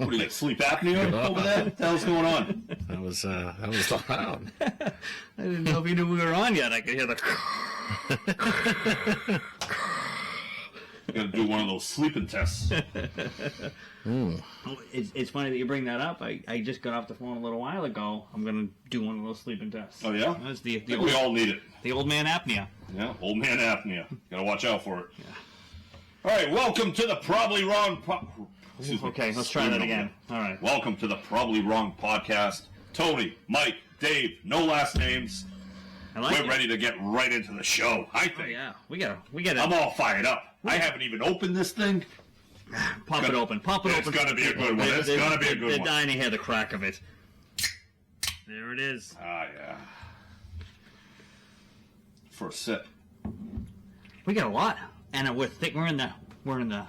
What do you get, sleep apnea over there? What the hell's going on? That was loud. I didn't know if you knew we were on yet. I could hear the... You got to do one of those sleeping tests. It's funny that you bring that up. I just got off the phone a little while ago. I'm going to do one of those sleeping tests. Oh, yeah? That's we all need it. The old man apnea. Yeah, old man apnea. Got to watch out for it. Yeah. All right, welcome to the Probably Wrong... Okay, let's try that again. All right. Welcome to the Probably Wrong podcast. Tony, Mike, Dave, no last names. We're ready to get right into the show, I think. Oh, yeah. We got. I'm all fired up. I haven't even opened this thing. Pop it open. It's going to be a good one. It's going to be a good one. They're dying to hear the crack of it. There it is. Ah, yeah. For a sip. We got a lot, and we're in the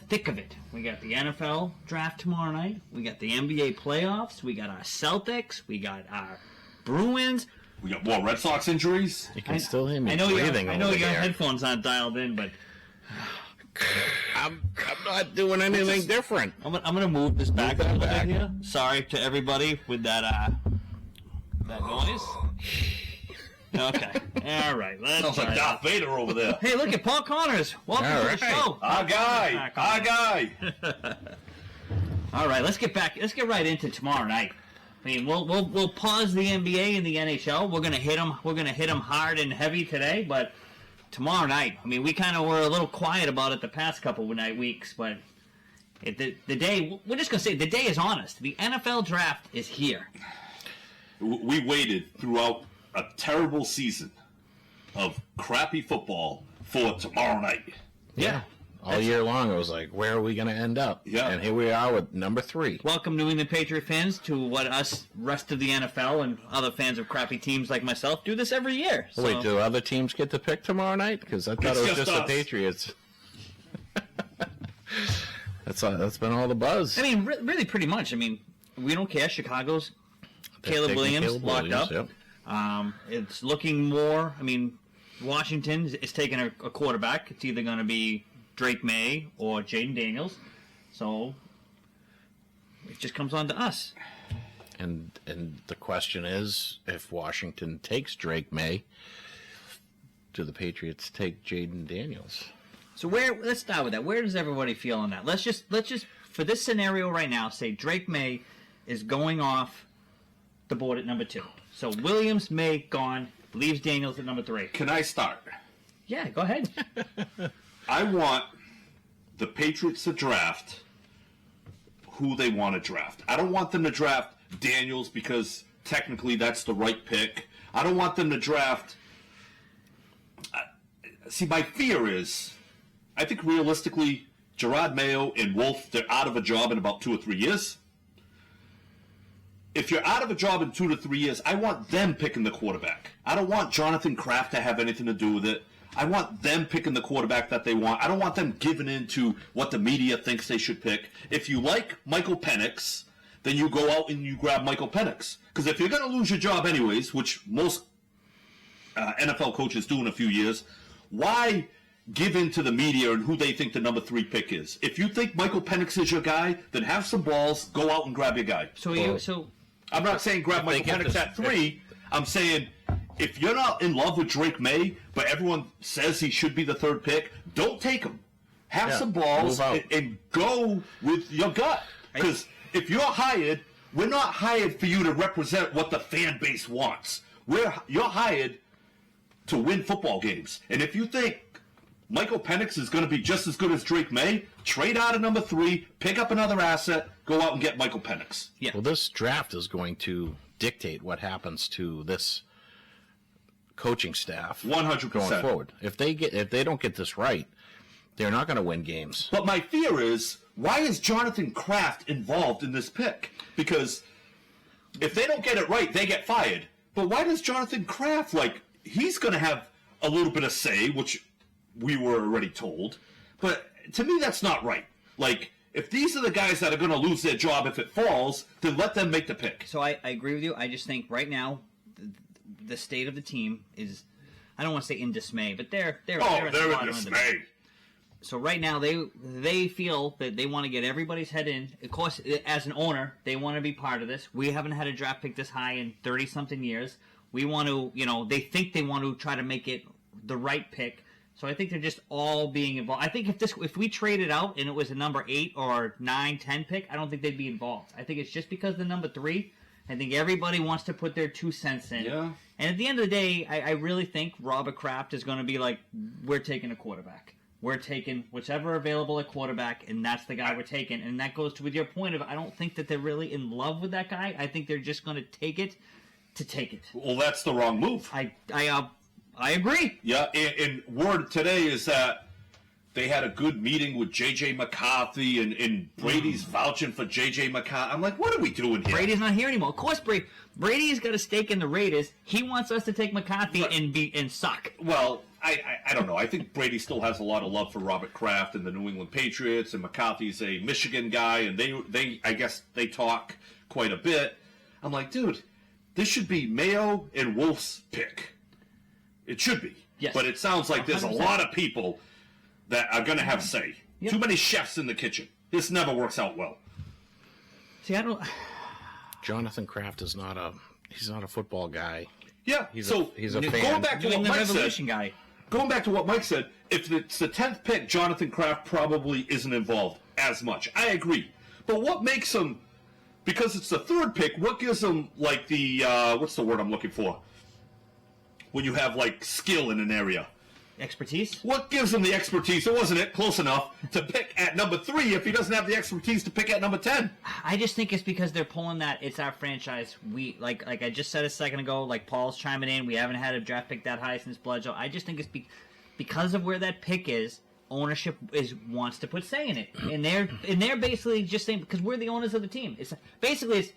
thick of it. We got the NFL draft tomorrow night. We got the NBA playoffs. We got our Celtics. We got our Bruins. We got more Red Sox injuries. You can still hear me breathing. I know your headphones aren't dialed in, but I'm not doing anything different. I'm gonna move this back a little bit here. Sorry to everybody with that noise. Okay. All right. Let's sounds like Darth Vader over there. Hey, look at Paul Connors. Welcome to the show. Our guy. All right. Let's get right into tomorrow night. I mean, we'll pause the NBA and the NHL. We're gonna hit them hard and heavy today, but tomorrow night. I mean, we kind of were a little quiet about it the past couple of weeks, but the day, we're just gonna say the day is honest. The NFL draft is here. We waited throughout a terrible season of crappy football for tomorrow night. Yeah. All year long, I was like, where are we going to end up? Yeah. And here we are with number 3. Welcome, New England Patriot fans, to what us, rest of the NFL, and other fans of crappy teams like myself do this every year. So. Wait, do other teams get to pick tomorrow night? Because I thought it was just the Patriots. That's been all the buzz. I mean, really, pretty much. I mean, we don't care. Chicago's Caleb Williams locked up. Yep. It's looking more. I mean, Washington is taking a quarterback. It's either going to be Drake May or Jaden Daniels. So it just comes on to us. And the question is, if Washington takes Drake May, do the Patriots take Jaden Daniels? So let's start with that. Where does everybody feel on that? Let's just for this scenario right now, say Drake May is going off the board at number 2. So Williams, May gone, leaves Daniels at number 3. Can I start? Yeah, go ahead. I want the Patriots to draft who they want to draft. I don't want them to draft Daniels because technically that's the right pick. I don't want them to draft... See, my fear is, I think realistically, Gerard Mayo and Wolf, they're out of a job in about 2 or 3 years. If you're out of a job in 2 to 3 years, I want them picking the quarterback. I don't want Jonathan Kraft to have anything to do with it. I want them picking the quarterback that they want. I don't want them giving in to what the media thinks they should pick. If you like Michael Penix, then you go out and you grab Michael Penix. Because if you're going to lose your job anyways, which most NFL coaches do in a few years, why give in to the media and who they think the number 3 pick is? If you think Michael Penix is your guy, then have some balls, go out and grab your guy. I'm not saying grab Michael Penix at 3. I'm saying if you're not in love with Drake May, but everyone says he should be the 3rd pick, don't take him. Have some balls and go with your gut. Because if you're hired, we're not hired for you to represent what the fan base wants. You're hired to win football games. And if you think Michael Penix is going to be just as good as Drake May, trade out of number 3, pick up another asset, go out and get Michael Penix. Yeah. Well, this draft is going to dictate what happens to this coaching staff 100% going forward. If they don't get this right, they're not going to win games. But my fear is, why is Jonathan Kraft involved in this pick? Because if they don't get it right, they get fired. But why does Jonathan Kraft, he's going to have a little bit of say, which we were already told. But to me, that's not right. If these are the guys that are going to lose their job if it falls, then let them make the pick. So I agree with you. I just think right now, the state of the team is, I don't want to say in dismay, but they're in dismay. So right now they feel that they want to get everybody's head in. Of course, as an owner, they want to be part of this. We haven't had a draft pick this high in 30-something years. We want to, they think they want to try to make it the right pick. So I think they're just all being involved. I think if we traded out and it was a number 8 or 9, 10 pick, I don't think they'd be involved. I think it's just because the number 3. I think everybody wants to put their 2 cents in. Yeah. And at the end of the day, I really think Robert Kraft is going to be like, we're taking a quarterback. We're taking whichever available at quarterback, and that's the guy we're taking. And that goes to with your point of I don't think that they're really in love with that guy. I think they're just going to take it to take it. Well, that's the wrong move. I agree. Yeah, and word today is that they had a good meeting with J.J. McCarthy, and Brady's vouching for J.J. McCarthy. I'm like, what are we doing here? Brady's not here anymore. Of course, Brady's got a stake in the Raiders. He wants us to take McCarthy and suck. Well, I don't know. I think Brady still has a lot of love for Robert Kraft and the New England Patriots, and McCarthy's a Michigan guy, and they I guess they talk quite a bit. I'm like, dude, this should be Mayo and Wolf's pick. It should be. Yes. But it sounds like there's 100%. a lot of people that are going to have say. Yep. Too many chefs in the kitchen. This never works out well. See, I don't. Jonathan Kraft is not a football guy. Yeah. He's a fan. Going back to Doing what the Mike Revolution said, guy. Going back to what Mike said, if it's the 10th pick, Jonathan Kraft probably isn't involved as much. I agree. But what makes him, because it's the 3rd pick, what gives him, like, the, what's the word I'm looking for? When you have, like, skill in an area. Expertise? What gives him the expertise? It wasn't it close enough to pick at number 3 if he doesn't have the expertise to pick at number 10. I just think it's because they're pulling that it's our franchise. We like I just said a second ago, like Paul's chiming in, we haven't had a draft pick that high since Bledsoe. I just think it's because of where that pick is, ownership wants to put say in it. And they're basically just saying because we're the owners of the team. It's basically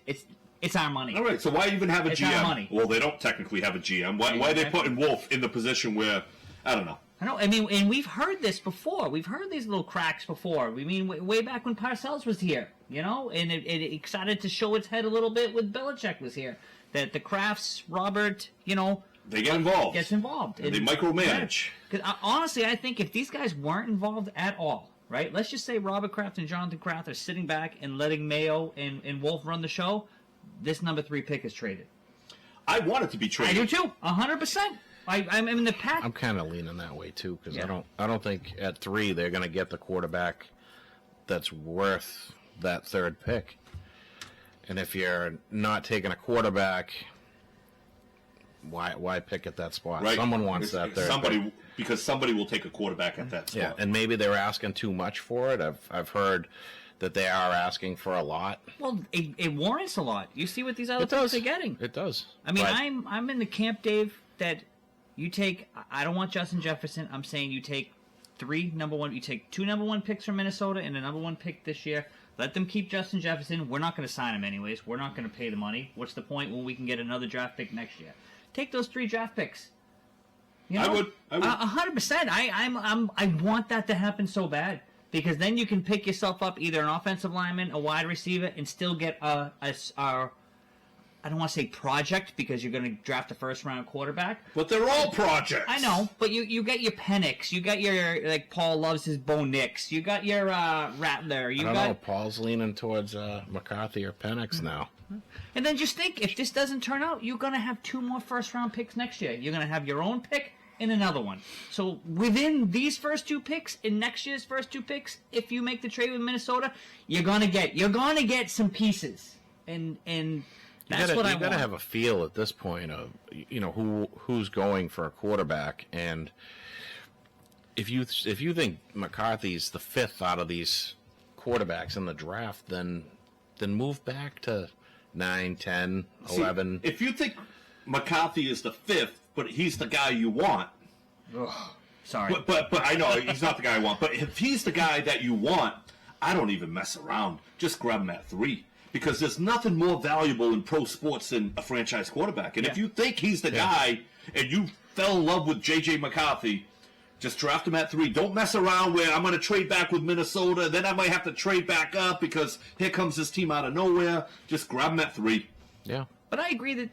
it's our money. All right, so why even have a It's GM? our money. Well, they don't technically have a GM. Why are they putting Wolf in the position where, I don't know. I know. I mean, and we've heard this before. We've heard these little cracks before. We mean way back when Parcells was here, and it started to show its head a little bit when Belichick was here. That the Crafts, Robert, They get involved. gets involved. And they micromanage. Because honestly, I think if these guys weren't involved at all, right? Let's just say Robert Kraft and Jonathan Kraft are sitting back and letting Mayo and Wolf run the show. This number 3 pick is traded. I want it to be I traded. do too, 100%. I'm in the pack. I'm kind of leaning that way too because Yeah. I don't think at 3 they're going to get the quarterback that's worth that 3rd pick. And if you're not taking a quarterback, why pick at that spot? Right. Someone wants that 3rd pick. Because somebody will take a quarterback at that spot. Yeah, and maybe they were asking too much for it. I've heard that they are asking for a lot. Well, it warrants a lot. You see what these other It does. picks are getting. It does. I mean, But I'm in the camp, Dave, that you take. I don't want Justin Jefferson. I'm saying you take 3 number 1. You take 2 number 1 picks from Minnesota and a number 1 pick this year. Let them keep Justin Jefferson. We're not going to sign him anyways. We're not going to pay the money. What's the point when we can get another draft pick next year? Take those 3 draft picks. I would. 100%. I want that to happen so bad because then you can pick yourself up either an offensive lineman, a wide receiver, and still get a I don't want to say project because you're going to draft a first-round quarterback. But they're all projects. I know, but you got your Penix, you got your like Paul loves his Bo Nix, you got your Rattler, I don't know. Paul's leaning towards McCarthy or Penix now. And then just think, if this doesn't turn out, you're going to have 2 more first-round picks next year. You're going to have your own pick and another one. So within these first 2 picks and next year's first 2 picks, if you make the trade with Minnesota, you're going to get some pieces, and that's what I want. You got to have a feel at this point of who's going for a quarterback, and if you think McCarthy's the 5th out of these quarterbacks in the draft, then move back to 9, 10, 11. See, if you think McCarthy is the 5th, but he's the guy you want. Ugh, sorry. But I know he's not the guy I want. But if he's the guy that you want, I don't even mess around. Just grab him at 3. Because there's nothing more valuable in pro sports than a franchise quarterback. And if you think he's the guy and you fell in love with J.J. McCarthy, just draft him at 3. Don't mess around where I'm going to trade back with Minnesota. Then I might have to trade back up because here comes this team out of nowhere. Just grab him at 3. Yeah. But I agree that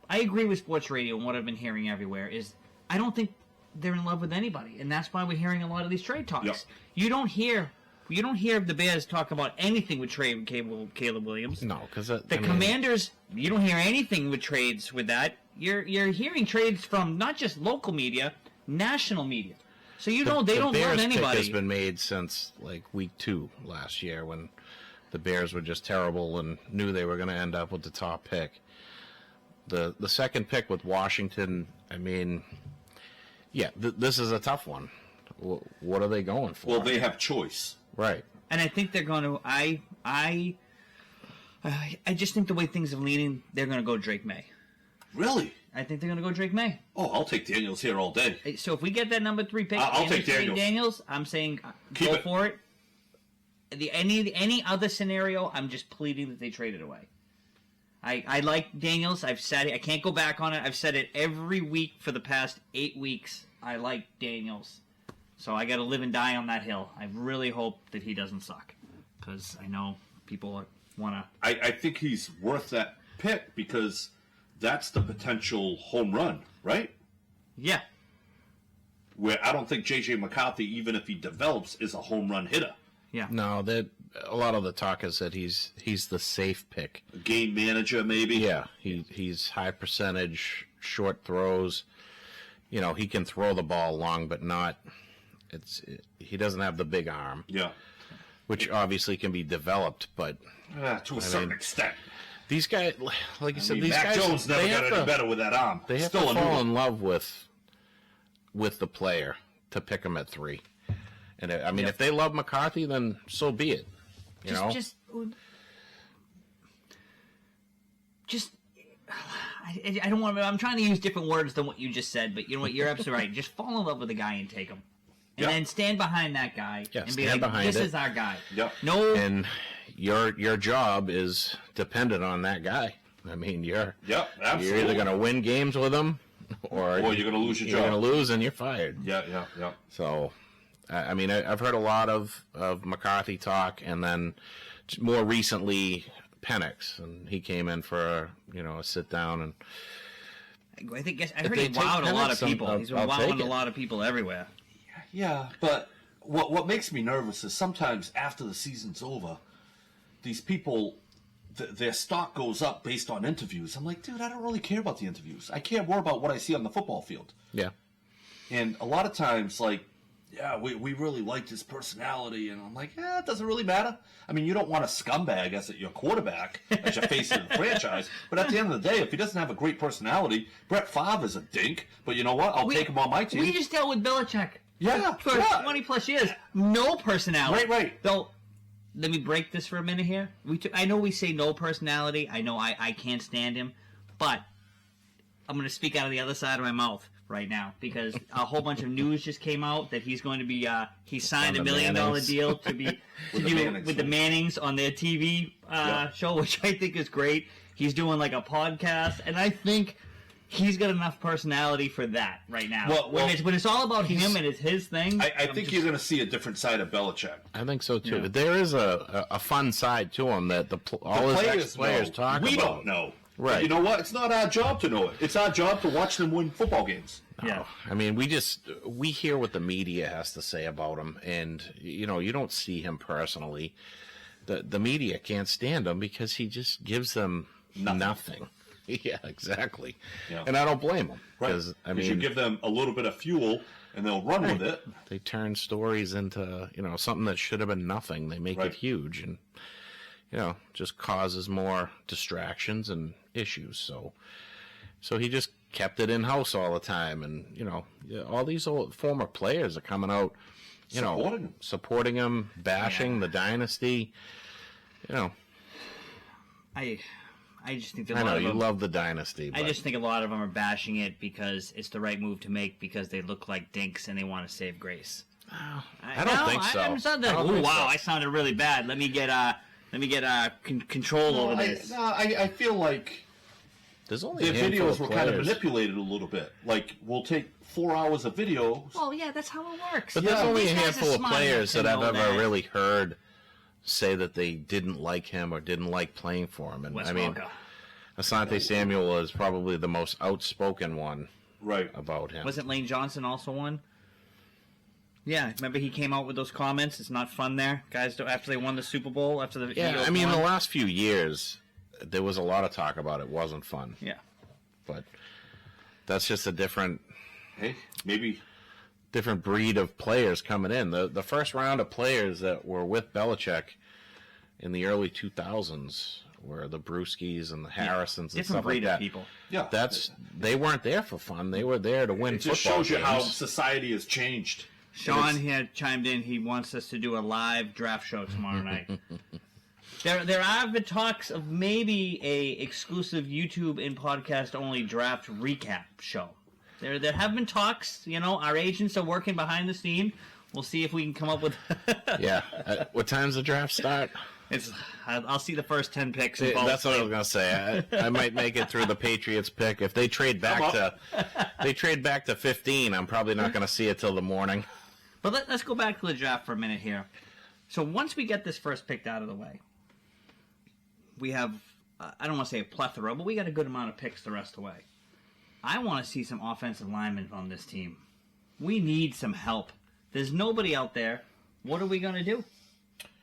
I agree with sports radio and what I've been hearing everywhere is I don't think they're in love with anybody, and that's why we're hearing a lot of these trade talks. Yep. You don't hear the Bears talk about anything with trade with Caleb Williams. No, because the Commanders, you don't hear anything with trades with that. You're hearing trades from not just local media, national media. So they don't love Bears anybody. Pick has been made since like week 2 last year when the Bears were just terrible and knew they were going to end up with the top pick. The second pick with Washington, I mean, yeah, this is a tough one. What are they going for? Well, they have choice. Right. And I think they're going to. I just think the way things are leaning, they're going to go Drake May. Really? I think they're going to go Drake May. Oh, I'll take Daniels here all day. So if we get that number 3 pick, I'll take Daniels. I'm saying go for it. Any other scenario, I'm just pleading that they trade it away. I like Daniels. I've said it. I can't go back on it. I've said it every week for the past 8 weeks. I like Daniels. So I got to live and die on that hill. I really hope that he doesn't suck, because I know people want to. I think he's worth that pick because that's the potential home run, right? Yeah. Where I don't think J.J. McCarthy, even if he develops, is a home run hitter. Yeah. No, a lot of the talk is that he's the safe pick. A game manager, maybe. Yeah, he's high percentage, short throws. You know, he can throw the ball long, but not. He doesn't have the big arm. Yeah. Which obviously can be developed, but to a certain extent. These guys, like you said, these Mac guys. Jones never got any better with that arm. They have Still to fall in love with the player to pick him at 3. And I mean, if they love McCarthy, then so be it. You know. I don't want to. I'm trying to use different words than what you just said, but you know what? You're absolutely right. Just fall in love with the guy and take him, and then stand behind that guy and be like, "This is our guy." Yep. No. And your job is dependent on that guy. I mean, you're either going to win games with him, or you're going to lose your job. You're going to lose, and you're fired. Yeah. So, I mean, I've heard a lot of McCarthy talk, and then more recently Penix, and he came in for a sit down, and I heard he wowed a lot of people. He's been wowing a lot of people everywhere. Yeah, but what makes me nervous is sometimes after the season's over, these people, their stock goes up based on interviews. I'm like, dude, I don't really care about the interviews. I care more about what I see on the football field. Yeah. And a lot of times, like, yeah, we really liked his personality, and I'm like, yeah, it doesn't really matter. I mean, you don't want a scumbag as your quarterback, as your face of the franchise, but at the end of the day, if he doesn't have a great personality, Brett Favre is a dink, but you know what? I'll take him on my team. We just dealt with Belichick. Yeah. For 20-plus years. No personality. Right. Though, let me break this for a minute here. I know we say no personality. I know I can't stand him, but I'm going to speak out of the other side of my mouth right now, because a whole bunch of news just came out that he's going to be he signed $1 million deal to be with the Mannings on their TV show, which I think is great. He's doing like a podcast, and I think he's got enough personality for that right now. When it's all about him and it's his thing. I think you're going to see a different side of Belichick. I think so too. Yeah. There is a fun side to him that all his ex-players talk about. We don't know. Right. But you know what? It's not our job to know it. It's our job to watch them win football games. Yeah. I mean, we hear what the media has to say about him, and you don't see him personally. The media can't stand him because he just gives them nothing. Yeah, exactly. Yeah. And I don't blame them. Right. I mean, you give them a little bit of fuel, and they'll run with it. They turn stories into something that should have been nothing. They make it huge, and just causes more distractions and issues. So he just kept it in house all the time, and all these old former players are coming out, supporting him, bashing the dynasty. I just think that I know you love the dynasty. But I just think a lot of them are bashing it because it's the right move to make, because they look like dinks and they want to save grace. I don't think so. I sounded really bad. Let me get control over this. I feel like there's only their videos were kind of manipulated a little bit. Like, we'll take 4 hours of videos. Well, yeah, that's how it works. But there's only a handful of players that I've ever really heard say that they didn't like him or didn't like playing for him. And I mean, Asante Samuel is probably the most outspoken one. Right. about him. Wasn't Lane Johnson also one? Yeah, remember he came out with those comments. It's not fun there, guys. After they won the Super Bowl, after the Eagles I mean, won. the last few years, there was a lot of talk about it wasn't fun. Yeah. But that's just a different Hey, maybe. different breed of players coming in. The first round of players that were with Belichick in the early 2000s were the Brewskis and the Harrisons and Different stuff like breed of that. people. Yeah. They weren't there for fun. They were there to win It just football shows you how games. society has changed. Sean here chimed in. He wants us to do a live draft show tomorrow night. There have been talks of maybe a exclusive YouTube and podcast only draft recap show. There have been talks. You know, our agents are working behind the scene. We'll see if we can come up with. Yeah. What time's the draft start? I'll see the first 10 picks. And That's what I was gonna say. I might make it through the Patriots pick. If they trade back to 15, I'm probably not gonna see it till the morning. But let's go back to the draft for a minute here. So once we get this first pick out of the way, we have, I don't want to say a plethora, but we got a good amount of picks the rest of the way. I want to see some offensive linemen on this team. We need some help. There's nobody out there. What are we going to do?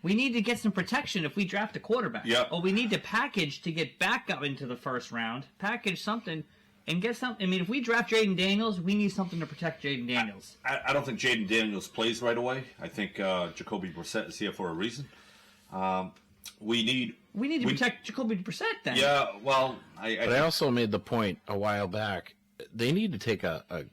We need to get some protection if we draft a quarterback. Yep. Or we need to package to get back up into the first round, package something, and get something. I mean, if we draft Jaden Daniels, we need something to protect Jaden Daniels. I don't think Jaden Daniels plays right away. I think Jacoby Brissett is here for a reason. We need to protect Jacoby Brissett then. Yeah, well, But I also made the point a while back. They need to take a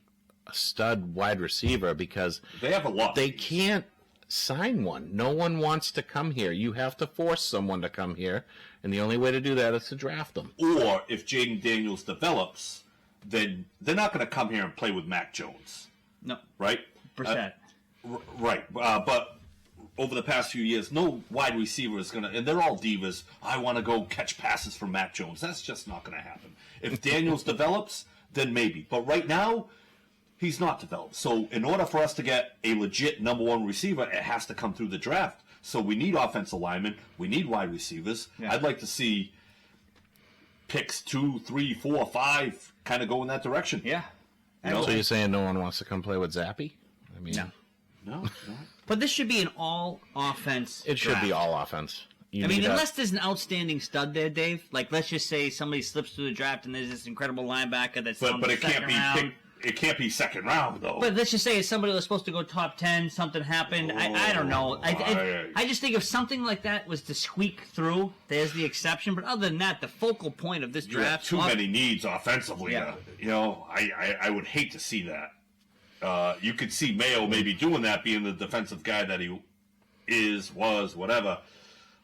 stud wide receiver because they have a lot. They can't sign one. No one wants to come here. You have to force someone to come here, and the only way to do that is to draft them. Or if Jaden Daniels develops, then they're not going to come here and play with Mac Jones. No. Right? Brissett. Right. But over the past few years, no wide receiver is going to, and they're all divas, I want to go catch passes from Mac Jones. That's just not going to happen. If Daniels develops, then maybe. But right now, he's not developed. So in order for us to get a legit number one receiver, it has to come through the draft. So we need offensive linemen. We need wide receivers. Yeah. I'd like to see picks 2, 3, 4, 5 kind of go in that direction. Yeah. You know? So you're saying no one wants to come play with Zappy? I mean, No. But this should be an all offense. it should be all offense. I mean, unless there's an outstanding stud there, Dave. Like, let's just say somebody slips through the draft and there's this incredible linebacker that's on But the it can't second be round. it can't be second round though. But let's just say it's somebody that's supposed to go top 10, something happened. I don't know. I just think if something like that was to squeak through, there's the exception. But other than that, the focal point of this You have draft... too many needs offensively. Yeah. I would hate to see that. You could see Mayo maybe doing that, being the defensive guy that he was, whatever.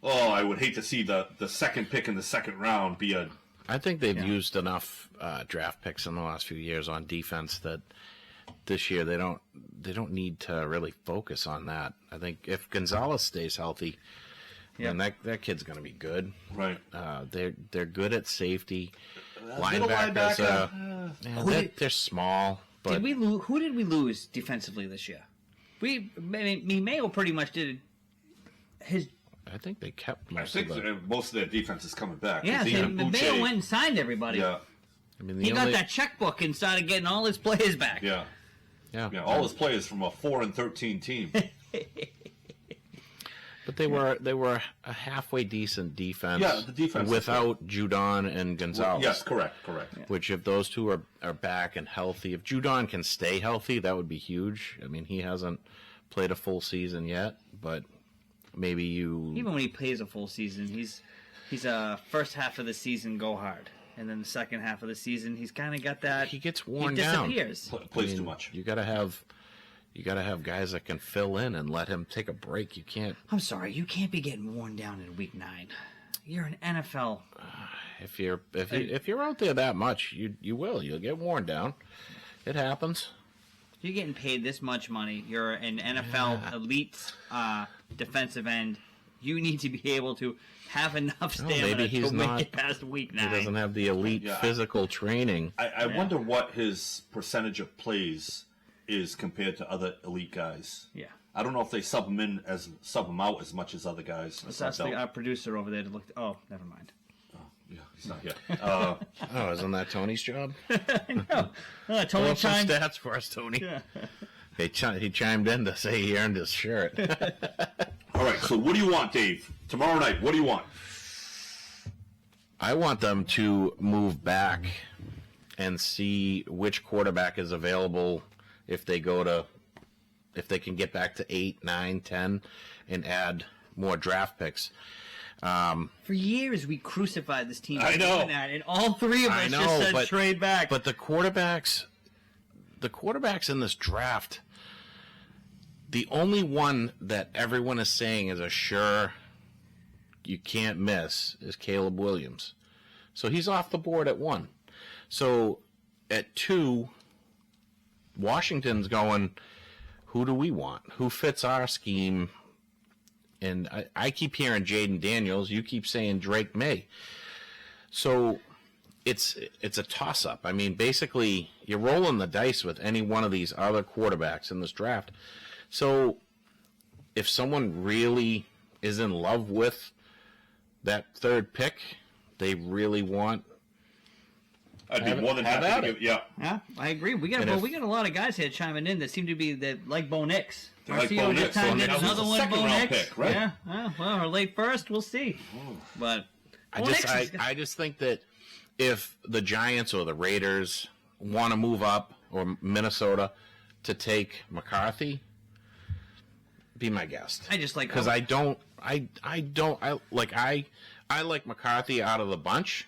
Oh, I would hate to see the second pick in the second round be a... I think they've used enough draft picks in the last few years on defense that this year they don't need to really focus on that. I think if Gonzalez stays healthy, then that kid's going to be good. Right. They're good at safety. Middle Linebackers, linebacker. they're small. But Who did we lose defensively this year? Mayo pretty much did his... I think they kept I most think of the. most of their defense is coming back. Yeah, Mayo went and signed everybody. Yeah, I mean, He got that checkbook and started getting all his players back. yeah. All his players from a 4-13 team. But they were a halfway decent defense. Yeah, the defense is without Judon and Gonzalez. Yes, correct. Which, if those two are back and healthy, if Judon can stay healthy, that would be huge. I mean, he hasn't played a full season yet, but maybe Even when he plays a full season, he's a first half of the season go hard, and then the second half of the season he's kind of got that. He gets worn he down. disappears. Plays too much. You got to have guys that can fill in and let him take a break. You can't. I'm sorry, you can't be getting worn down in week 9. You're an NFL. If you're out there that much, you'll get worn down. It happens. You're getting paid this much money. You're an NFL elite defensive end. You need to be able to have enough stamina to make it past week 9. He doesn't have the elite physical training. I wonder what his percentage of plays is compared to other elite guys. Yeah. I don't know if they sub him out as much as other guys. Let's ask our producer over there to look. Oh, never mind. Yeah, he's not here. Oh, isn't that Tony's job? No. Tony Pull up some chimed. stats for us, Tony. Yeah. He chimed in to say he earned his shirt. All right, so what do you want, Dave? Tomorrow night, what do you want? I want them to move back and see which quarterback is available if they can get back to 8, 9, 10 and add more draft picks. For years, we crucified this team. I know. Doing that, and all three of us just said trade back. But the quarterbacks in this draft, the only one that everyone is saying is a sure you can't miss is Caleb Williams. So he's off the board at 1. So at 2, Washington's going, who do we want? Who fits our scheme? And I keep hearing Jaden Daniels. You keep saying Drake May. So it's a toss-up. I mean, basically, you're rolling the dice with any one of these other quarterbacks in this draft. So if someone really is in love with that third pick, they really want. I'd be more than happy to give. Yeah. Yeah, I agree. We got a lot of guys here chiming in that seem to be that like Bo Nix. They like Marcio Bo just Nix. chimed in Bo Nix was another a one, second Bo round Nix. pick, right? Yeah, well, or late first, we'll see. But I just think that if the Giants or the Raiders want to move up, or Minnesota, to take McCarthy, be my guest. I just like because I like McCarthy out of the bunch,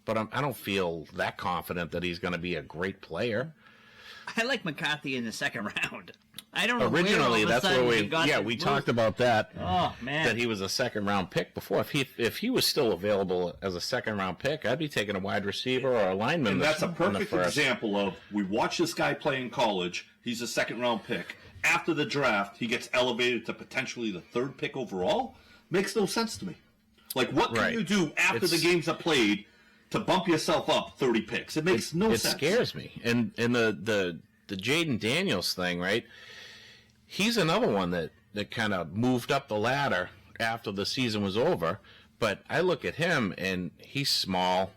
but I don't feel that confident that he's going to be a great player. I like McCarthy in the second round. I don't know. Originally, where all of a we sudden talked about that. Oh man, that he was a second round pick before. If he was still available as a second round pick, I'd be taking a wide receiver or a lineman. And that's a perfect example of we watched this guy play in college. He's a second round pick. After the draft, he gets elevated to potentially the third pick overall. Makes no sense to me. Like, what can you do after the games are played to bump yourself up 30 picks? It makes no sense. It scares me. And the Jaden Daniels thing, right? He's another one that kind of moved up the ladder after the season was over. But I look at him, and he's small.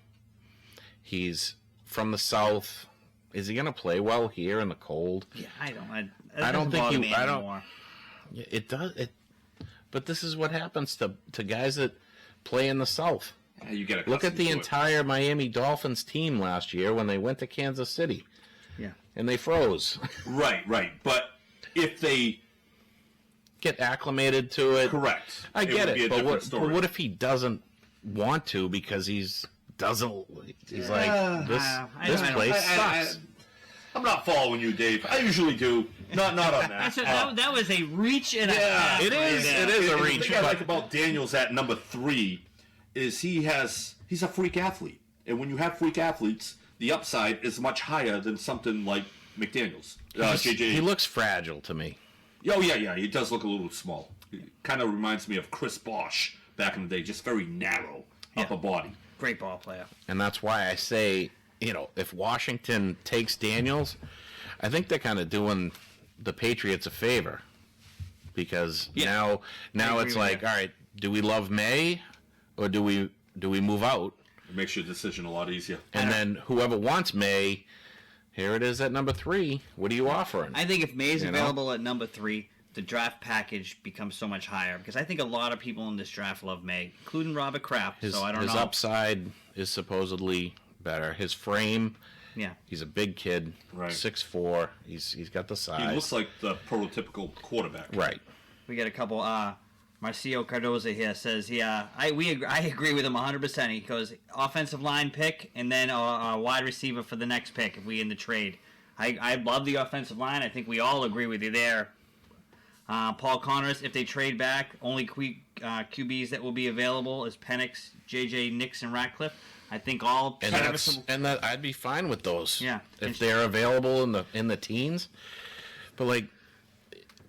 He's from the South. Is he going to play well here in the cold? Yeah, I don't. I don't think he. I don't. It does. But this is what happens to guys that play in the South. Yeah, you get look at the entire Miami Dolphins team last year when they went to Kansas City. Yeah, and they froze. Right. But if they get acclimated to it, correct. I get it. But what if he doesn't want to because he's like this place sucks. I'm not following you, Dave. I usually do. Not on that. That was a reach and a half. It is a reach. The thing I like about Daniels at number 3 is he's a freak athlete. And when you have freak athletes, the upside is much higher than something like McDaniels. JJ. He looks fragile to me. Oh, yeah. He does look a little small. He kind of reminds me of Chris Bosh back in the day. Just very narrow upper body. Great ball player. And that's why I say, if Washington takes Daniels, I think they're kind of doing the Patriots a favor. Because now it's like, all right, do we love May or do we move out? It makes your decision a lot easier. And then whoever wants May, here it is at number 3. What are you offering? I think if May's available at number 3, the draft package becomes so much higher because I think a lot of people in this draft love May, including Robert Kraft. So I don't know. His upside is supposedly better. His frame, yeah, he's a big kid, right. 6'4". He's got the size. He looks like the prototypical quarterback. Right. We got a couple. Marcio Cardoza here says, I agree with him 100%. He goes offensive line pick and then a wide receiver for the next pick if we in the trade. I love the offensive line. I think we all agree with you there. Paul Connors, if they trade back, only QBs that will be available is Penix, JJ, Nix, and Ratcliffe. I think all and that I'd be fine with those. Yeah, if they're available in the teens. But like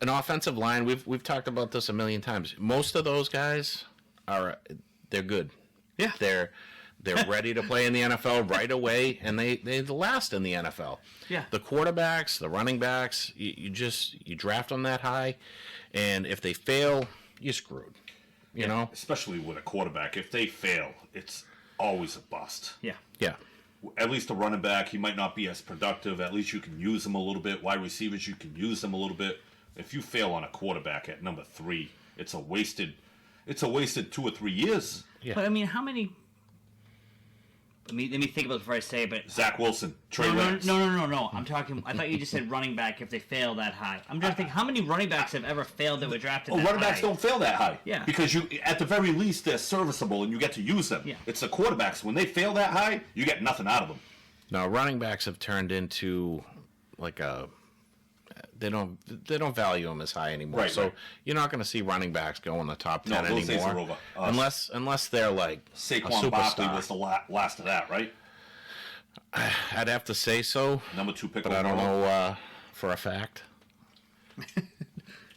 an offensive line, we've talked about this a million times. Most of those guys they're good. Yeah, they're ready to play in the NFL right away, and they last in the NFL. Yeah, the quarterbacks, the running backs, you draft them that high, and if they fail, you're screwed. You know, especially with a quarterback, if they fail, it's always a bust. Yeah. Yeah. At least a running back, he might not be as productive. At least you can use him a little bit. Wide receivers, you can use them a little bit. If you fail on a quarterback at number 3, it's a wasted 2 or 3 years. Yeah. But I mean, how many? Let me think about it before I say it. But Zach Wilson, Trey no, Lance. No. I'm talking. I thought you just said running back if they fail that high. I'm trying to think how many running backs have ever failed that were drafted. That Running backs high? don't fail that high. Yeah. Because you, at the very least, they're serviceable and you get to use them. Yeah. It's the quarterbacks. When they fail that high, you get nothing out of them. No, running backs have turned into like a. They don't value them as high anymore. Right, so right. you're not going to see running backs go in the top 10 those days anymore. are over. Unless they're like a Saquon Barkley superstar. was the last of that, right? I'd have to say so, Number 2 pick but I don't overall. know for a fact.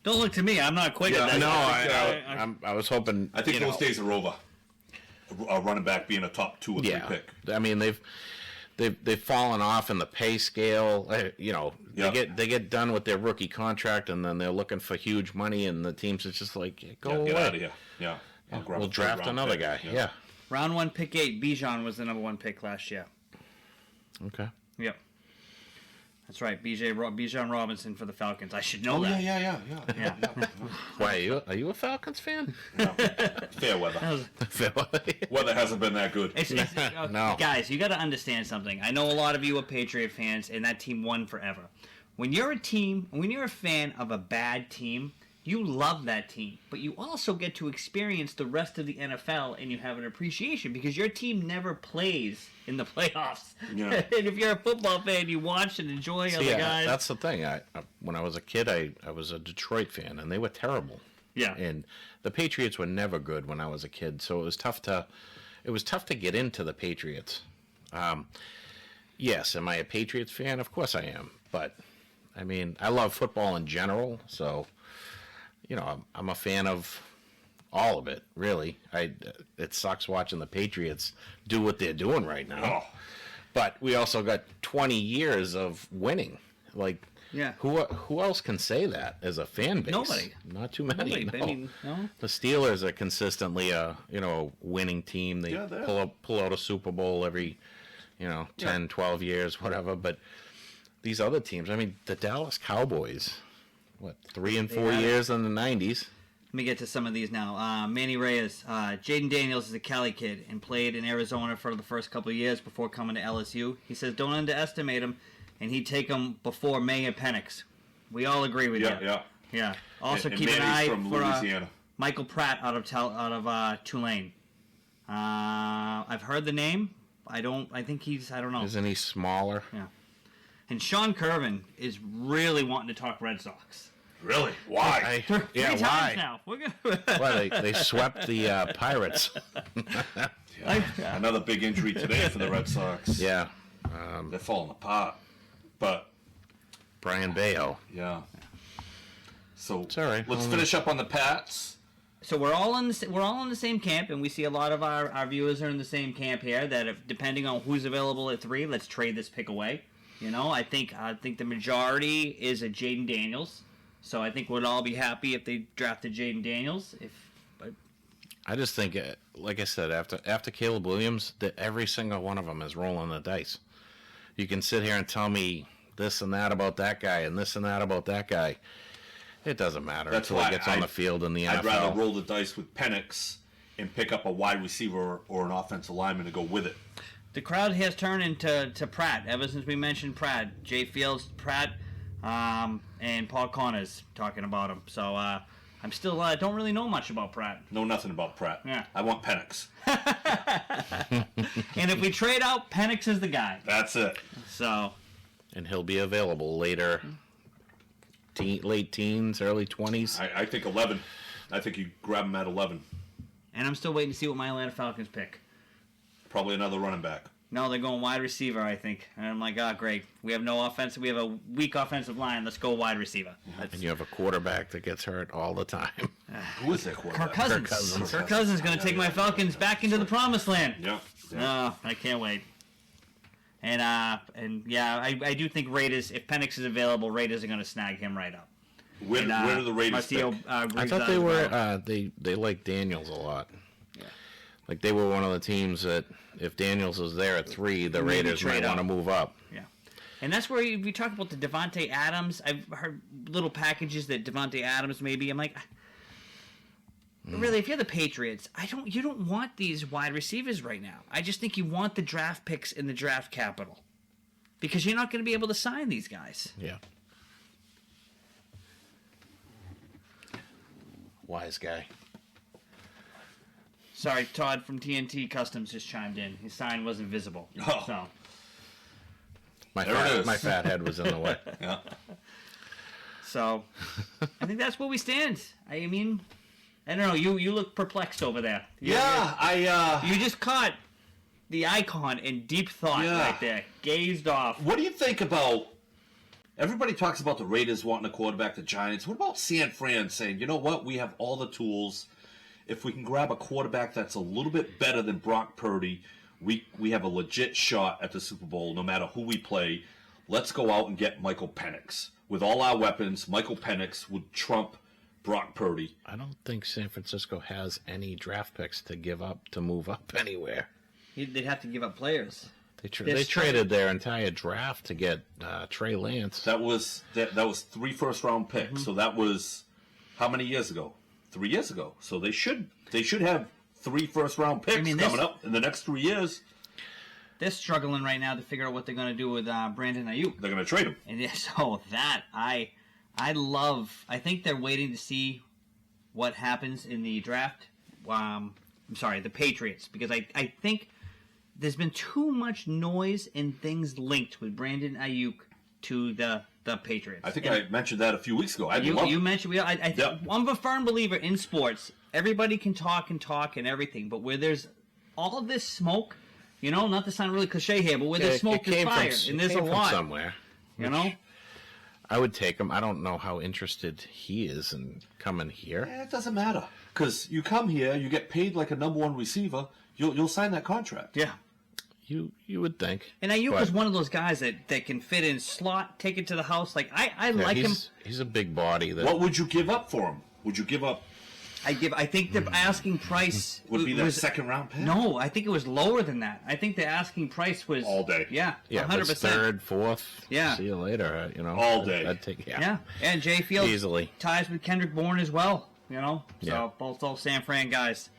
Don't look to me. I'm not quick Yeah, at that. No, I was hoping. I think you those know, days are over. A running back being a top 2 or 3 Yeah, pick. I mean they've fallen off in the pay scale. You know, Yeah. they get done with their rookie contract, and then they're looking for huge money, and the teams are just like, go Yeah, away. get out of here. Yeah. I'll grab We'll a draft third-round another pick. guy. Yeah. Round 1, pick 8. Bijan was the number 1 pick last year. Okay. Yep. That's right. Bijan Robinson for the Falcons. I should know Oh, that. yeah. Why are you a Falcons fan? Fair weather. Really? Weather hasn't been that good. No. Guys, you got to understand something. I know a lot of you are Patriot fans, and that team won forever. When you're a fan of a bad team, you love that team, but you also get to experience the rest of the NFL, and you have an appreciation because your team never plays in the playoffs. Yeah. And if you're a football fan, you watch and enjoy other Yeah, guys. that's the thing. When I was a kid, I was a Detroit fan, and they were terrible. Yeah. And the Patriots were never good when I was a kid, so it was tough to get into the Patriots. Yes, am I a Patriots fan? Of course I am. But I mean, I love football in general, so you know, I'm a fan of all of it, really. It sucks watching the Patriots do what they're doing right now. Oh. But we also got 20 years of winning. Like, Yeah. who else can say that as a fan base? Nobody. Not too many. Nobody. No. I mean, no. The Steelers are consistently a winning team. They Yeah, they are. pull out a Super Bowl every 10, 12 years, whatever. But these other teams, I mean, the Dallas Cowboys, 3 and 4 had it. years in the 90s. Let me get to some of these now. Manny Reyes. Jaden Daniels is a Cali kid and played in Arizona for the first couple of years before coming to LSU. He says don't underestimate him, and he'd take him before May and Penix. We all agree with Yeah, you. yeah. Yeah. Also And keep an Manny's eye from for Louisiana. Michael Pratt out of Tulane. I've heard the name. I think he's. I don't know. Isn't he smaller? Yeah. And Sean Curvin is really wanting to talk Red Sox. Really? Why? Three Yeah, times why? now. We're gonna. Well, they swept the Pirates. Another big injury today for the Red Sox. Yeah. They're falling apart. But, Brian Bayo. yeah. So, It's all right. let's finish up on the Pats. So we're all in the same camp, and we see a lot of our viewers are in the same camp here. That if depending on who's available at 3, let's trade this pick away. You know, I think the majority is a Jaden Daniels. So I think we'd all be happy if they drafted Jaden Daniels. I just think, like I said, after Caleb Williams, that every single one of them is rolling the dice. You can sit here and tell me this and that about that guy and this and that about that guy. It doesn't matter That's until why he gets on I'd- the field in the NFL. I'd rather roll the dice with Penix and pick up a wide receiver or an offensive lineman to go with it. The crowd has turned into Pratt ever since we mentioned Pratt. Jay Fields, Pratt, and Paul Connors talking about him. So I'm still don't really know much about Pratt. Know nothing about Pratt. Yeah. I want Penix. And if we trade out, Penix is the guy. That's it. So And he'll be available later, late teens, early 20s. I think 11. I think you grab him at 11. and I'm still waiting to see what my Atlanta Falcons pick. Probably another running back. No, they're going wide receiver, I think. And I'm like, great. We have no offense. We have a weak offensive line. Let's go wide receiver. And you have a quarterback that gets hurt all the time. Who is that quarterback? Kirk Cousins. Cousins. Kirk Cousins is going to take my Falcons back into the promised land. Yeah. Oh, I can't wait. And yeah, I do think Raiders, if Penix is available, Raiders are going to snag him right up. Where And, do the Raiders Marcio, pick? I thought they were they like Daniels a lot. Like they were one of the teams that if Daniels was there at 3, the Raiders might want to move up. Yeah. And that's where we talk about the Devontae Adams. I've heard little packages that Devontae Adams maybe. I'm like, really, if you're the Patriots, you don't want these wide receivers right now. I just think you want the draft picks in the draft capital because you're not going to be able to sign these guys. Yeah. Wise guy. Sorry, Todd from TNT Customs just chimed in. His sign wasn't visible. Oh. So. My fat head was in the way. Yeah. So, I think that's where we stand. I mean, I don't know. You look perplexed over there. You just caught the icon in deep thought right there. Gazed off. What do you think about... Everybody talks about the Raiders wanting a quarterback, the Giants. What about San Fran saying, you know what, we have all the tools. If we can grab a quarterback that's a little bit better than Brock Purdy, we have a legit shot at the Super Bowl no matter who we play. Let's go out and get Michael Penix. With all our weapons, Michael Penix would trump Brock Purdy. I don't think San Francisco has any draft picks to give up to move up anywhere. They'd have to give up players. They traded their entire draft to get Trey Lance. That was 3 first-round picks. Mm-hmm. So that was how many years ago? 3 years ago. So they should have 3 first-round picks coming up in the next 3 years. They're struggling right now to figure out what they're going to do with Brandon Ayuk. They're going to trade him. And so that I love. I think they're waiting to see what happens in the draft. I'm sorry, the Patriots, because I think there's been too much noise and things linked with Brandon Ayuk to the Patriots. I think I mentioned that a few weeks ago. You mentioned I'm a firm believer in sports. Everybody can talk and everything, but where there's all this smoke, not to sound really cliche here, but where there's smoke, there's fire, and there's a lot somewhere. I would take him. I don't know how interested he is in coming here. It doesn't matter because you come here, you get paid like a number 1 receiver. You'll sign that contract. Yeah. You would think. And Ayuk is one of those guys that can fit in slot, take it to the house. Like I like him. He's a big body. What would you give up for him? Would you give up? I think the asking price would be that second-round pick. No, I think it was lower than that. I think the asking price was all day. Yeah, 100%. Third, fourth. Yeah. See you later. All day. I'd take. Yeah. And Jay Fields easily ties with Kendrick Bourne as well. So both those San Fran guys.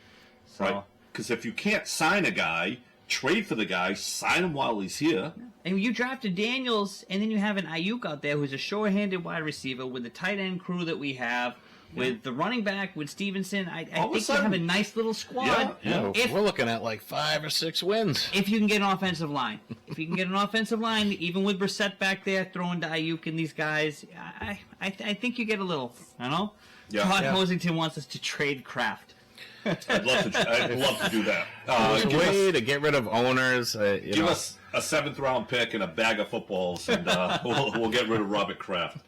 So. Right. Because if you can't sign a guy, trade for the guy, sign him while he's here. And you drafted Daniels, and then you have an Ayuk out there who's a sure-handed wide receiver with the tight end crew that we have, with the running back, with Stevenson. I think you have a nice little squad. Yeah. We're looking at like 5 or 6 wins. If you can get an offensive line. Even with Brissett back there, throwing to Ayuk and these guys, I think you get a little, Todd Hosington wants us to trade Kraft. I'd love to do that. There's a way to get rid of owners. Give us a 7th-round pick and a bag of footballs, and we'll get rid of Robert Kraft.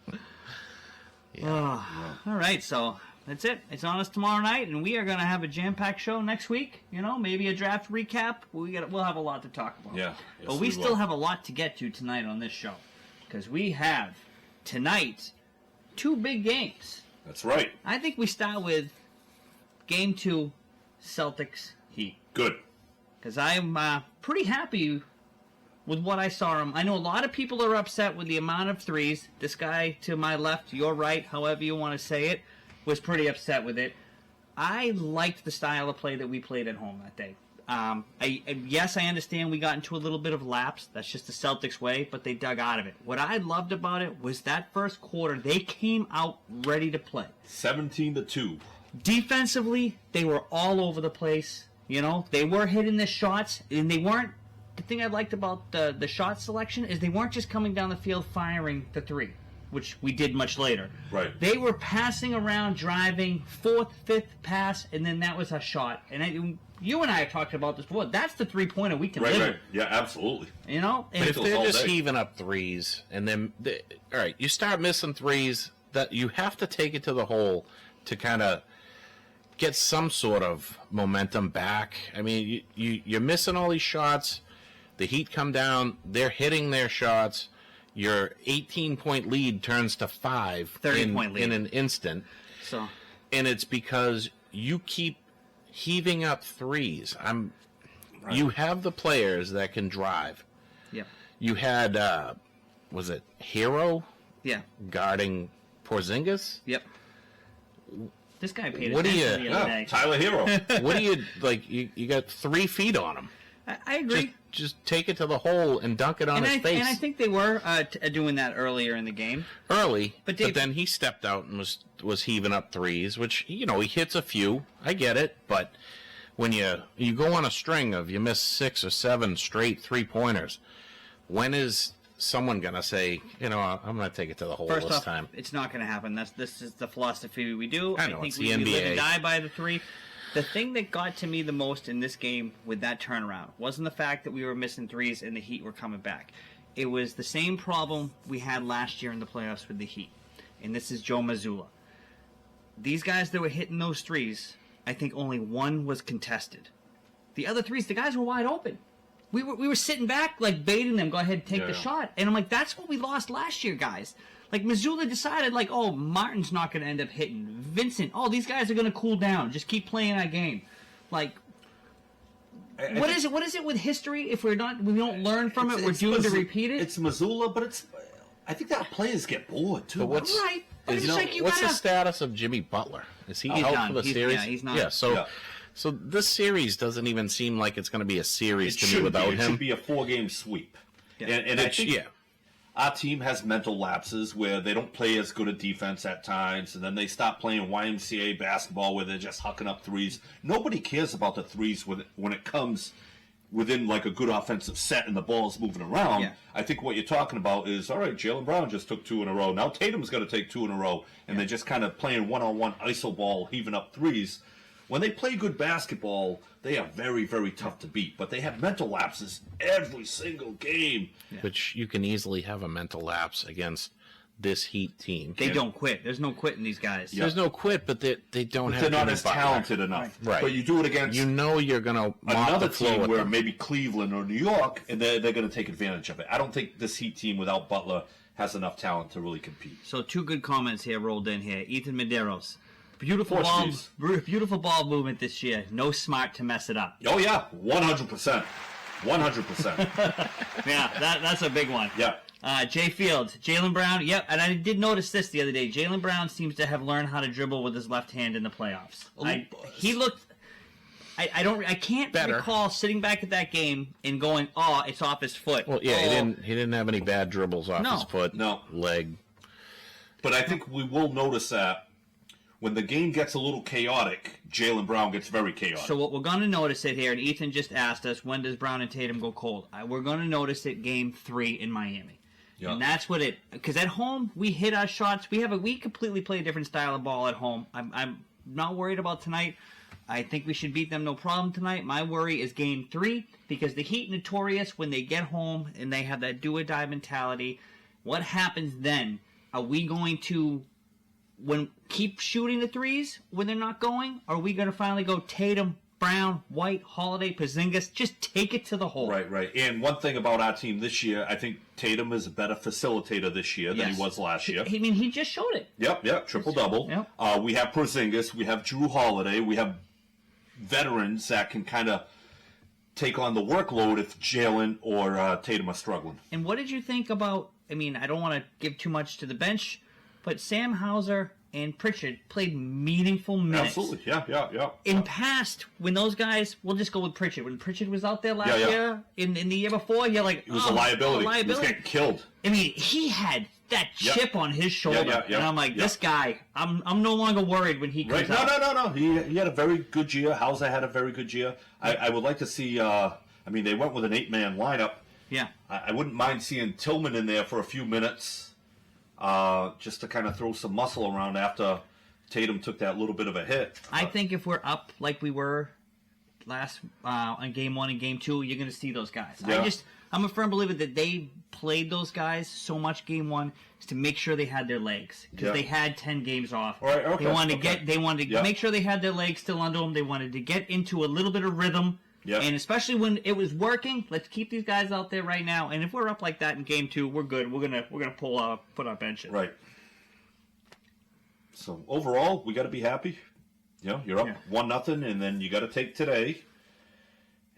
All right, so that's it. It's on us tomorrow night, and we are going to have a jam-packed show next week. Maybe a draft recap. We'll have a lot to talk about. Yeah, yes, but we still have a lot to get to tonight on this show, because we have tonight 2 big games. That's right. I think we start with Game 2, Celtics Heat. Good. Because I'm pretty happy with what I saw him. I know a lot of people are upset with the amount of threes. This guy to my left, your right, however you want to say it, was pretty upset with it. I liked the style of play that we played at home that day. Yes, I understand we got into a little bit of lapse. That's just the Celtics way, but they dug out of it. What I loved about it was that first quarter, they came out ready to play. 17-2. Defensively, they were all over the place. They were hitting the shots, and they weren't. The thing I liked about the shot selection is they weren't just coming down the field firing the 3, which we did much later. Right. They were passing around, driving, 4th, 5th pass, and then that was a shot. And you and I have talked about this before. That's the 3-pointer we can live with. Yeah, absolutely. But if they're just heaving up threes, and then all right, you start missing threes, that you have to take it to the hole to kind of get some sort of momentum back. I mean, you're missing all these shots. The Heat come down. They're hitting their shots. Your 18-point lead turns to 5 30-point lead in an instant. So, and it's because you keep heaving up threes. You have the players that can drive. Yep. You had, was it Hero? Yeah. Guarding Porzingis? Yep. This guy paid What do attention you- the other day. Tyler Hero. What do you, like, you got 3 feet on him. I agree. Just take it to the hole and dunk it on his face. And I think they were doing that earlier in the game. Early, But but Dave- then he stepped out and was heaving up threes, which, he hits a few. I get it, but when you go on a string of you miss 6 or 7 straight 3-pointers, when is someone gonna say, I'm gonna take it to the hole First this off, time? it's not going to happen. This is the philosophy we do. I know, think it's we the live NBA. and die by the 3. The thing that got to me the most in this game with that turnaround wasn't the fact that we were missing threes and the Heat were coming back. It was the same problem we had last year in the playoffs with the Heat. And this is Joe Mazzulla. These guys that were hitting those threes, I think only one was contested. The other threes, the guys were wide open. We were sitting back, like, baiting them, go ahead and take the shot. And I'm like, that's what we lost last year, guys. Like, Mazzulla decided, like, oh, Martin's not going to end up hitting. Vincent, oh, these guys are going to cool down. Just keep playing our game. Like, what is it with history? If we don't learn from it, we're doomed to repeat it? It's Missoula, but I think that players get bored, too. But what's Right. But it's like you what's the gotta... status of Jimmy Butler? Is he He's out done. for the He's- series? yeah, he's not. Yeah, so Yeah. so this series doesn't even seem like it's going to be a series It to me should without be. It him. should be a 4-game sweep. Yeah. And I think yeah. our team has mental lapses where they don't play as good a defense at times, and then they stop playing YMCA basketball where they're just hucking up threes. Nobody cares about the threes when it comes within like a good offensive set and the ball's moving around. Yeah. I think what you're talking about is, all right, Jaylen Brown just took 2 in a row. Now Tatum's going to take 2 in a row, and they're just kind of playing one-on-one iso ball, heaving up threes. When they play good basketball, they are very, very tough to beat. But they have mental lapses every single game. Which you can easily have a mental lapse against this Heat team. They don't quit. There's no quitting these guys. There's no quit, but they don't have. They're not Jimmy as Butler. talented enough. Right. But you do it against You're going to mop another the floor team with where them. maybe Cleveland or New York, and they're going to take advantage of it. I don't think this Heat team without Butler has enough talent to really compete. So 2 good comments here rolled in here. Ethan Medeiros. Beautiful Portuguese. beautiful ball movement this year. No Smart to mess it up. Oh, yeah, 100%. 100%. Yeah, that's a big one. Yeah. Jay Fields, Jaylen Brown. Yep, and I did notice this the other day. Jaylen Brown seems to have learned how to dribble with his left hand in the playoffs. He looked. I can't Better. recall sitting back at that game and going, "Oh, it's off his foot." Well, yeah, oh. he didn't have any bad dribbles off No. his foot, No. leg. But I think we will notice that when the game gets a little chaotic, Jaylen Brown gets very chaotic. So what we're going to notice it here, and Ethan just asked us, when does Brown and Tatum go cold? We're going to notice it game 3 in Miami. Yeah. And that's what because at home, we hit our shots. We completely play a different style of ball at home. I'm not worried about tonight. I think we should beat them no problem tonight. My worry is game 3, because the Heat notorious when they get home and they have that do-or-die mentality. What happens then? Are we going to keep shooting the threes when they're not going? Or are we going to finally go Tatum, Brown, White, Holiday, Porzingis? Just take it to the hole. Right. And one thing about our team this year, I think Tatum is a better facilitator this year than Yes. he was last year. I mean, he just showed it. Yep, triple-double. Yep. We have Porzingis, we have Drew Holiday, we have veterans that can kind of take on the workload if Jalen or Tatum are struggling. And what did you think about, I mean, I don't want to give too much to the bench, but Sam Hauser and Pritchard played meaningful minutes. Absolutely, yeah. In past, when those guys, we'll just go with Pritchard. When Pritchard was out there last Yeah. year, in the year before, you're like, It was a liability. A He was getting killed. I mean, he had that Yep. chip on his shoulder, Yep. and I'm like, this guy, I'm no longer worried when he comes Right? out. No. He had a very good year. Hauser had a very good year. I would like to see. I mean, they went with an 8-man lineup. Yeah. I wouldn't mind seeing Tillman in there for a few minutes, just to kind of throw some muscle around after Tatum took that little bit of a hit. I think if we're up like we were last on game 1 and game 2, you're going to see those guys. Yeah. I'm a firm believer that they played those guys so much game 1 is to make sure they had their legs, because Yeah. they had 10 games off. All right, okay, They wanted to Yeah. make sure they had their legs still under them. They wanted to get into a little bit of rhythm. Yeah. And especially when it was working, let's keep these guys out there right now. And if we're up like that in game 2, we're good. We're gonna put our bench in. Right. So overall, we got to be happy. You know, you're up 1-0, and then you got to take today,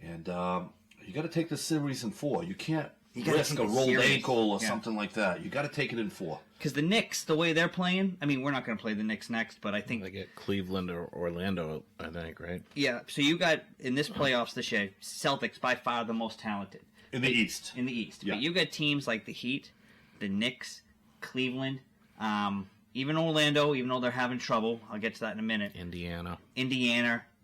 and you got to take the series in 4. You can't risk a rolled ankle or something like that. You got to take it in 4. Because the Knicks, the way they're playing, I mean, we're not going to play the Knicks next, but I think they get Cleveland or Orlando, I think, right? Yeah. So you got in this playoffs this year, Celtics by far the most talented in the East. In the East, yeah. But you got teams like the Heat, the Knicks, Cleveland, even Orlando, even though they're having trouble. I'll get to that in a minute. Indiana.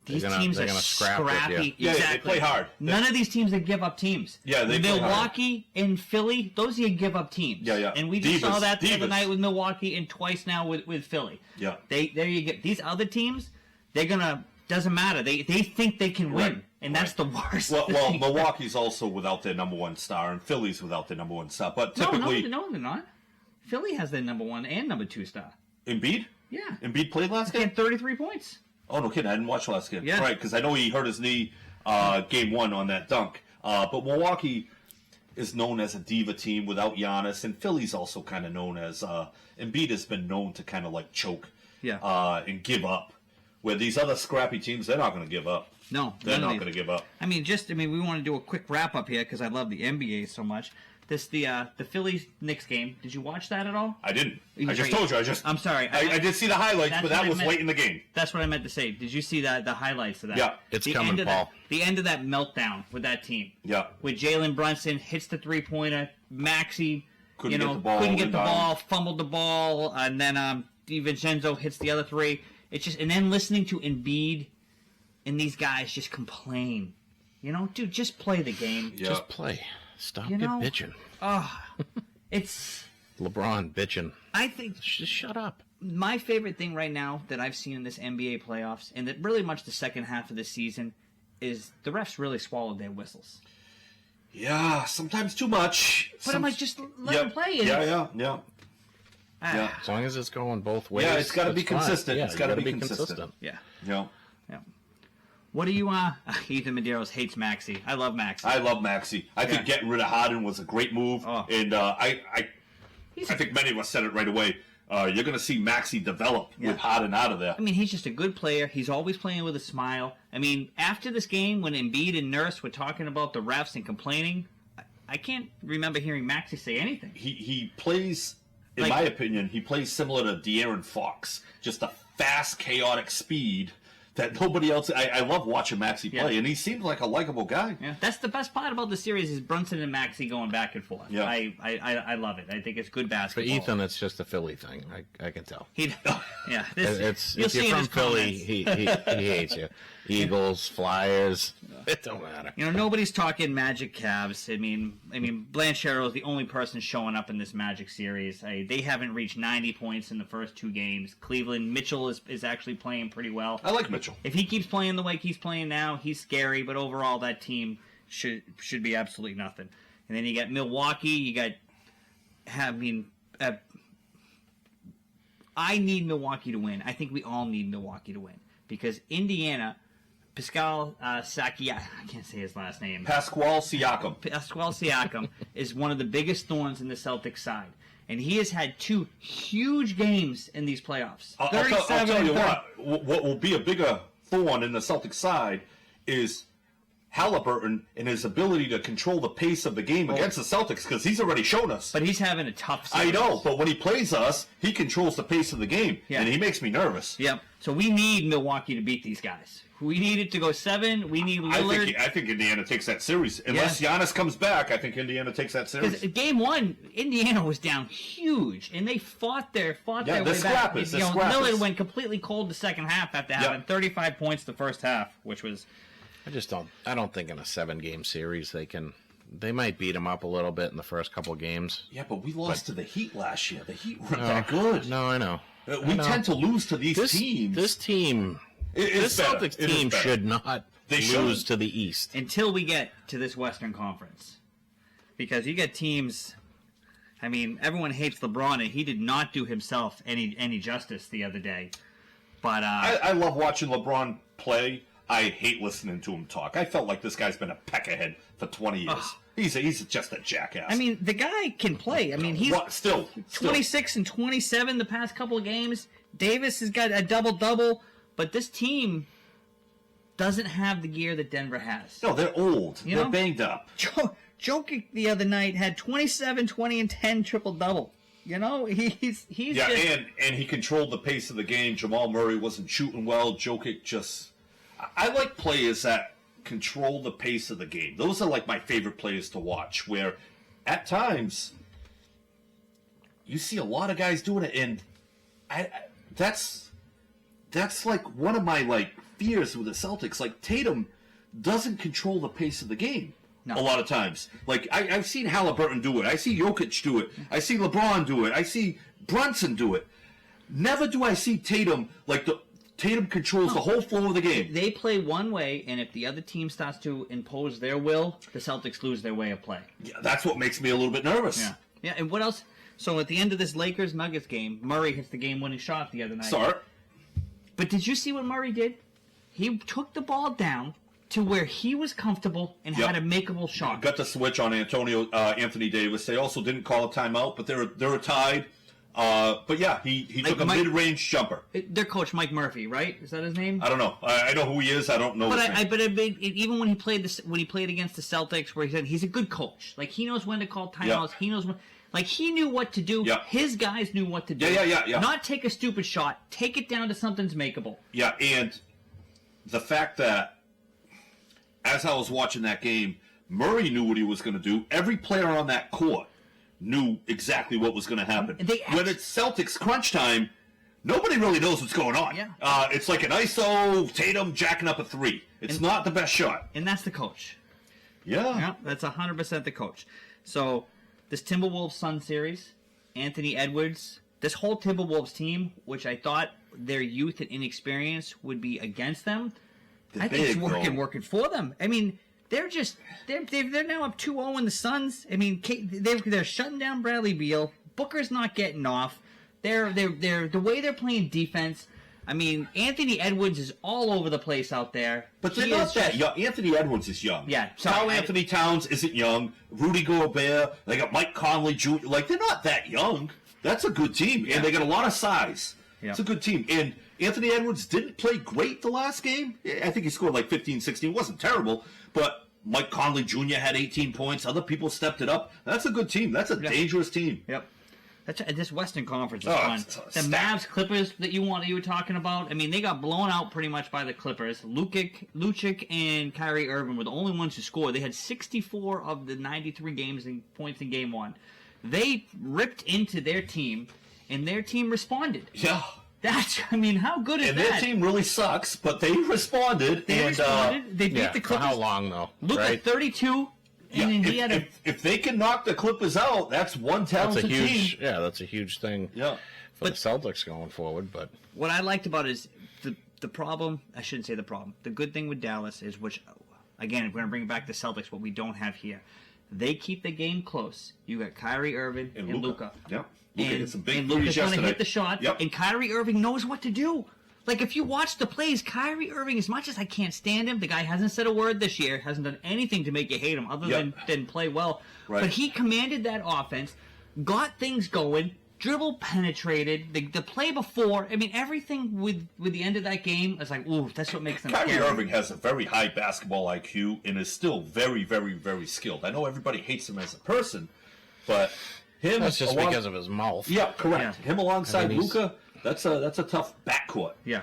These teams are scrappy. Yeah, exactly. they play hard. None of these teams that give up teams. Yeah, they play Milwaukee and Philly, those are you give up teams. Yeah. And we just saw that the other night with Milwaukee and twice now with Philly. Yeah. There you get these other teams. They're gonna doesn't matter. They think they can win, and that's the worst. Well, Milwaukee's also without their number 1 star, and Philly's without their number 1 star. But typically, no, they're not. Philly has their number 1 and number 2 star. Embiid. Yeah. Embiid played last game. 33 points. Oh, no kidding. I didn't watch last game. Yeah. Right, because I know he hurt his knee game 1 on that dunk. But Milwaukee is known as a diva team without Giannis, and Philly's also kind of known as Embiid has been known to kind of like choke and give up. Where these other scrappy teams, they're not going to give up. No, they're not going to give up. I mean, we want to do a quick wrap up here because I love the NBA so much. The Phillies Knicks game. Did you watch that at all? I didn't. I just told you. I'm sorry. I did see the highlights, but that was late in the game. That's what I meant to say. Did you see the highlights of that? Yeah, it's coming, Paul. The end of that meltdown with that team. Yeah. With Jalen Brunson hits the 3-pointer, Maxey couldn't get the ball, fumbled the ball, and then DiVincenzo hits the other 3. It's just, and then listening to Embiid and these guys just complain. You know, dude, just play the game. Yeah. Just play. Stop bitching. Oh, it's LeBron bitching. I think just shut up. My favorite thing right now that I've seen in this NBA playoffs, and that really much the second half of the season, is the refs really swallowed their whistles. Yeah, sometimes too much. But I'm like, just let them play. Yeah. As long as it's going both ways. Yeah, it's got to be consistent. Yeah, it's got to be consistent. Yeah. Yeah. What do you Ethan Medeiros hates Maxey. I love Maxey. I think getting rid of Harden was a great move, and I think many of us said it right away. You're going to see Maxey develop with Harden out of there. I mean, he's just a good player. He's always playing with a smile. I mean, after this game, when Embiid and Nurse were talking about the refs and complaining, I can't remember hearing Maxey say anything. He plays, in my opinion, he plays similar to De'Aaron Fox, just a fast, chaotic speed that nobody else. I love watching Maxey play, and he seems like a likable guy. Yeah, that's the best part about the series is Brunson and Maxey going back and forth. Yeah. I love it. I think it's good For basketball. Ethan, it's just a Philly thing. I can tell. If you're from Philly, he hates you. Eagles, Flyers, it don't matter. You know, nobody's talking Magic Cavs. I mean, Blanchero is the only person showing up in this Magic series. They haven't reached 90 points in the first 2 games. Cleveland, Mitchell is actually playing pretty well. I like Mitchell. If he keeps playing the way he's playing now, he's scary. But overall, that team should be absolutely nothing. And then you got Milwaukee. You got, I need Milwaukee to win. I think we all need Milwaukee to win because Indiana. Pascal Siakam, I can't say his last name. Pasquale Siakam. Pasquale Siakam is one of the biggest thorns in the Celtics side. And he has had 2 huge games in these playoffs. I'll tell you what will be a bigger thorn in the Celtics side is Halliburton and his ability to control the pace of the game against the Celtics because he's already shown us. But he's having a tough series. I know, but when he plays us, he controls the pace of the game, and he makes me nervous. Yep. So we need Milwaukee to beat these guys. We need it to go 7. We need Lillard. I think Indiana takes that series. Unless Giannis comes back, I think Indiana takes that series. Because game 1, Indiana was down huge, and they fought their way back. Lillard went completely cold the second half after having 35 points the first half, which was... I don't think in a 7-game series they might beat them up a little bit in the first couple of games. Yeah, but we lost to the Heat last year. The Heat weren't that good. No, I know. We tend to lose to these teams. This Celtics team should not lose to the East. Until we get to this Western Conference. Because you get teams... I mean, everyone hates LeBron, and he did not do himself any justice the other day. But I love watching LeBron play. I hate listening to him talk. I felt like this guy's been a peck ahead for 20 years. He's just a jackass. I mean, the guy can play. I mean, he's still 26 and 27 the past couple of games. Davis has got a double-double. But this team doesn't have the gear that Denver has. No, they're old. You They're know? banged up. Jokic the other night had 27, 20, and 10 triple-double. You know, he's Yeah, just... and he controlled the pace of the game. Jamal Murray wasn't shooting well. Jokic just... I like players that control the pace of the game. Those are like my favorite players to watch, where at times you see a lot of guys doing it, and that's like one of my like fears with the Celtics. Like Tatum doesn't control the pace of the game. No. A lot of times. Like, I've seen Halliburton do it. I see Jokic do it. I see LeBron do it. I see Brunson do it. Never do I see Tatum, like, Tatum controls the whole flow of the game. They play one way, and if the other team starts to impose their will, the Celtics lose their way of play. Yeah, that's what makes me a little bit nervous. Yeah, and what else? So at the end of this Lakers-Nuggets game, Murray hits the game-winning shot the other night. Start. But did you see what Murray did? He took the ball down to where he was comfortable and had a makeable shot. Got the switch on Anthony Davis. They also didn't call a timeout, but they're tied. But yeah, he took a mid-range jumper. Their coach, Mike Murphy, right? Is that his name? I don't know. I know who he is. I don't know his name. Even when he played against the Celtics, where he said he's a good coach. Like, he knows when to call timeouts. Yeah. He knows when. Like, he knew what to do. Yeah. His guys knew what to do. Yeah. Not take a stupid shot. Take it down to something's makeable. Yeah, and the fact that as I was watching that game, Murray knew what he was going to do. Every player on that court knew exactly what was going to happen. When it's Celtics crunch time, nobody really knows what's going on. Yeah. It's like an ISO, Tatum jacking up a three. It's not the best shot. And that's the coach. Yeah. Yeah, that's 100% the coach. So, this Timberwolves-Sun series, Anthony Edwards, this whole Timberwolves team, which I thought their youth and inexperience would be against them, I think it's working for them. I mean, they're now up 2-0 in the Suns. I mean, they're shutting down Bradley Beal. Booker's not getting off. They're the way they're playing defense. I mean, Anthony Edwards is all over the place out there. But they're not that young. Anthony Edwards is young. Yeah. Carl Anthony Towns isn't young. Rudy Gobert. They got Mike Conley Jr. Like, they're not that young. That's a good team. And they got a lot of size. Yeah. It's a good team. And Anthony Edwards didn't play great the last game. I think he scored like 15, 16. It wasn't terrible. But Mike Conley Jr. had 18 points. Other people stepped it up. That's a good team. That's a dangerous team. Yep. This Western Conference is fun. The Mavs Clippers that you were talking about. I mean, they got blown out pretty much by the Clippers. Lucic and Kyrie Irving were the only ones who scored. They had 64 of the 93 points in game one. They ripped into their team, and their team responded. Yeah. How good is that? And their team really sucks, but they responded. They beat the Clippers. For how long, though? Luka, 32. And if they can knock the Clippers out, that's one talented team. Yeah, that's a huge thing for the Celtics going forward. But what I liked about it is the problem, I shouldn't say the problem, the good thing with Dallas is, which, again, if we're going to bring back the Celtics, what we don't have here, they keep the game close. You got Kyrie Irving and Luka. Yep. Luka's going to hit the shot, and Kyrie Irving knows what to do. Like, if you watch the plays, Kyrie Irving, as much as I can't stand him, the guy hasn't said a word this year, hasn't done anything to make you hate him other than play well. Right. But he commanded that offense, got things going, dribble penetrated, the play before. I mean, everything with the end of that game is like, ooh, that's what makes them Kyrie scary. Irving has a very high basketball IQ and is still very, very, very skilled. I know everybody hates him as a person, but him... That's just because of his mouth. Yeah, correct. Yeah. Him alongside Luka... That's a tough backcourt. Yeah.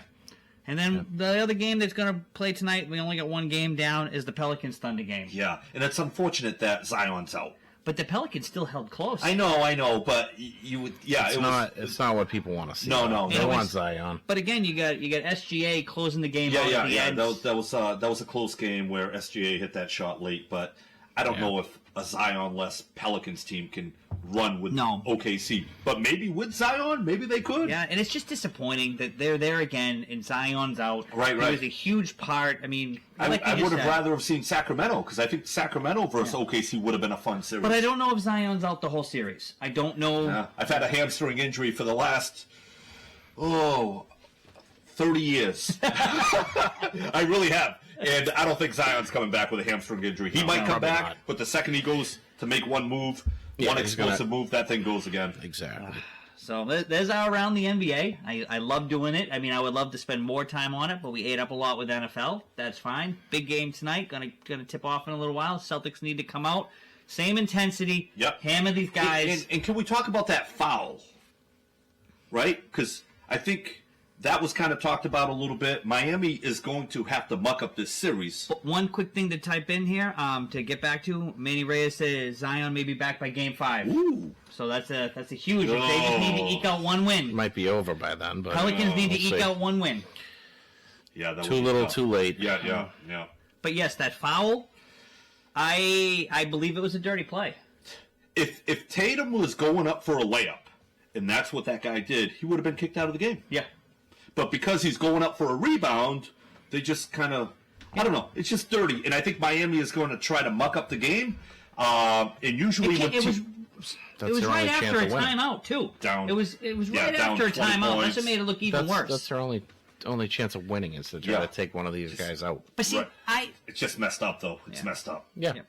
And then the other game that's going to play tonight, we only got one game down, is the Pelicans-Thunder game. Yeah, and it's unfortunate that Zion's out. But the Pelicans still held close. I know, but you would... Yeah, it's not what people want to see. No. They want Zion. But again, you got SGA closing the game out at the end. That was a close game where SGA hit that shot late, but I don't know if a Zion-less Pelicans team can run with OKC. But maybe with Zion, maybe they could. Yeah, and it's just disappointing that they're there again and Zion's out. Right. It was a huge part. I mean, I would have rather have seen Sacramento, because I think Sacramento versus OKC would have been a fun series. But I don't know if Zion's out the whole series. I don't know. Yeah. I've had a hamstring injury for the last, 30 years. I really have. And I don't think Zion's coming back with a hamstring injury. He might come back, but the second he goes to make one move, one explosive move, that thing goes again. Exactly. So there's our Around the NBA. I love doing it. I mean, I would love to spend more time on it, but we ate up a lot with NFL. That's fine. Big game tonight. Gonna tip off in a little while. Celtics need to come out. Same intensity. Yep. Hammer these guys. And can we talk about that foul? Right? Because I think that was kind of talked about a little bit. Miami is going to have to muck up this series. But one quick thing to type in here to get back to. Manny Reyes says Zion may be back by Game 5. Ooh. So that's a huge. If they just need to eke out one win. Might be over by then, but Pelicans need to we'll eke see. out one win. Yeah, that Too would be little, tough. too late. Yeah. But yes, that foul, I believe it was a dirty play. If Tatum was going up for a layup, and that's what that guy did, he would have been kicked out of the game. Yeah. But because he's going up for a rebound, they just kind of, I don't know, it's just dirty. And I think Miami is going to try to muck up the game. And usually It was their right only after chance a of winning. timeout too. Down. It was Yeah, right down after a 20 timeout. points. That's what made it look even worse. That's their only chance of winning is to try Yeah. to take one of these guys out. But see, Right. It's just messed up, though. It's messed up. Yeah. Yeah.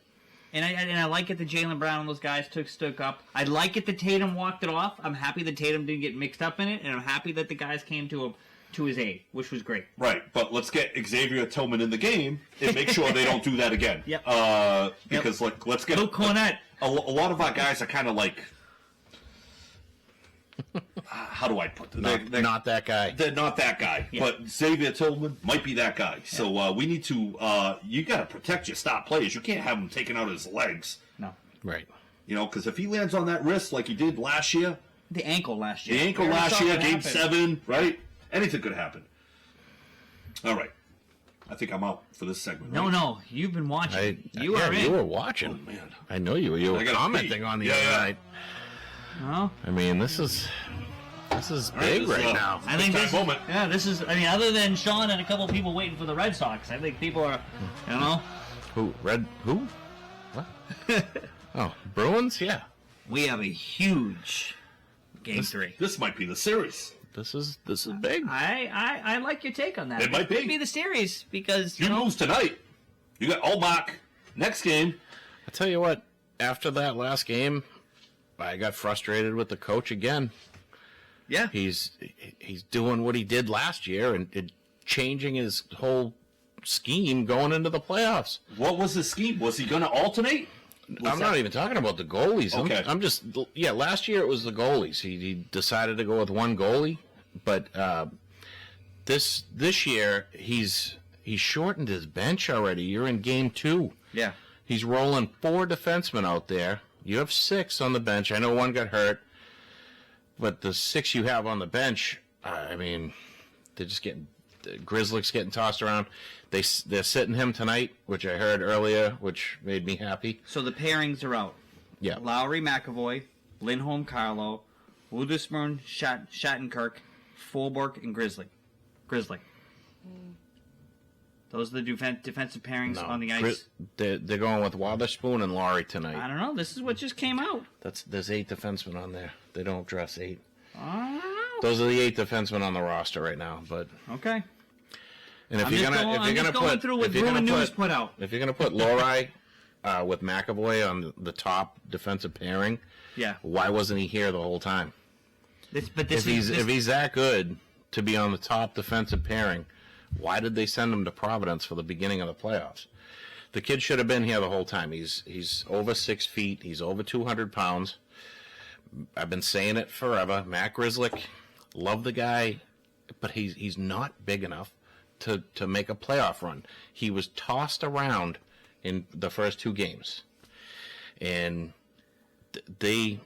And I like it that Jaylen Brown and those guys stood up. I like it that Tatum walked it off. I'm happy that Tatum didn't get mixed up in it, and I'm happy that the guys came to his aid, which was great. Right, but let's get Xavier Tillman in the game and make sure they don't do that again. Yep. Because like, let's get Luke Cornett. A lot of our guys are kind of like, how do I put it? Not that guy. They're not that guy, Yeah. but Xavier Tillman might be that guy. So we need to. You got to protect your star players. You can't have him taking out his legs. No. Right. You know, because if he lands on that wrist like he did last year, The ankle last year. the ankle We already last saw year, what Game happened. 7, right? Anything could happen. All right, I think I'm out for this segment. No, right? no, you've been watching. You are in. You were watching. Oh, man. I know you were. You I were gotta commenting pee. on the Yeah, other yeah. night. No? I mean, this is big this right is, now. I think Big this. time moment. Yeah, this is. I mean, other than Sean and a couple people waiting for the Red Sox, I think people are. You know, Who? Who? What? Oh, Bruins? Yeah. we have a huge Game 3. This might be the series. This is big. I like your take on that. It might be. Could be the series because You lose tonight, you got Olbach next game. I tell you what. After that last game, I got frustrated with the coach again. yeah. He's doing what he did last year and changing his whole scheme going into the playoffs. What was the scheme? Was he going to alternate? I'm not even talking about the goalies. Okay. I'm just last year it was the goalies. He decided to go with one goalie, but this year he's shortened his bench already. You're in Game 2. Yeah. He's rolling 4 defensemen out there. You have 6 on the bench. I know one got hurt, but the 6 you have on the bench, I mean, they're just getting Grizzlick's getting tossed around. They're sitting him tonight, which I heard earlier, which made me happy. So the pairings are out. Yeah. Lowry, McAvoy, Lindholm, Carlo, Witherspoon, Shattenkirk, Fulborg, and Grizzly. Those are the defensive pairings on the ice. They're going with Witherspoon and Laurie I tonight. don't know. This is what just came out. There's 8 defensemen on there. They don't dress 8. I don't know. Those are the 8 defensemen on the roster right now. But Okay. and if I'm you're just gonna going through what Bruin News put out. if you're gonna put Laurie with McAvoy on the top defensive pairing, Yeah. why wasn't he here the whole time? If he's that good to be on the top defensive pairing, why did they send him to Providence for the beginning of the playoffs? The kid should have been here the whole time. He's over 6 feet. He's over 200 pounds. I've been saying it forever. Matt Grizzlick, love the guy, but he's not big enough to make a playoff run. He was tossed around in the first 2 games, and they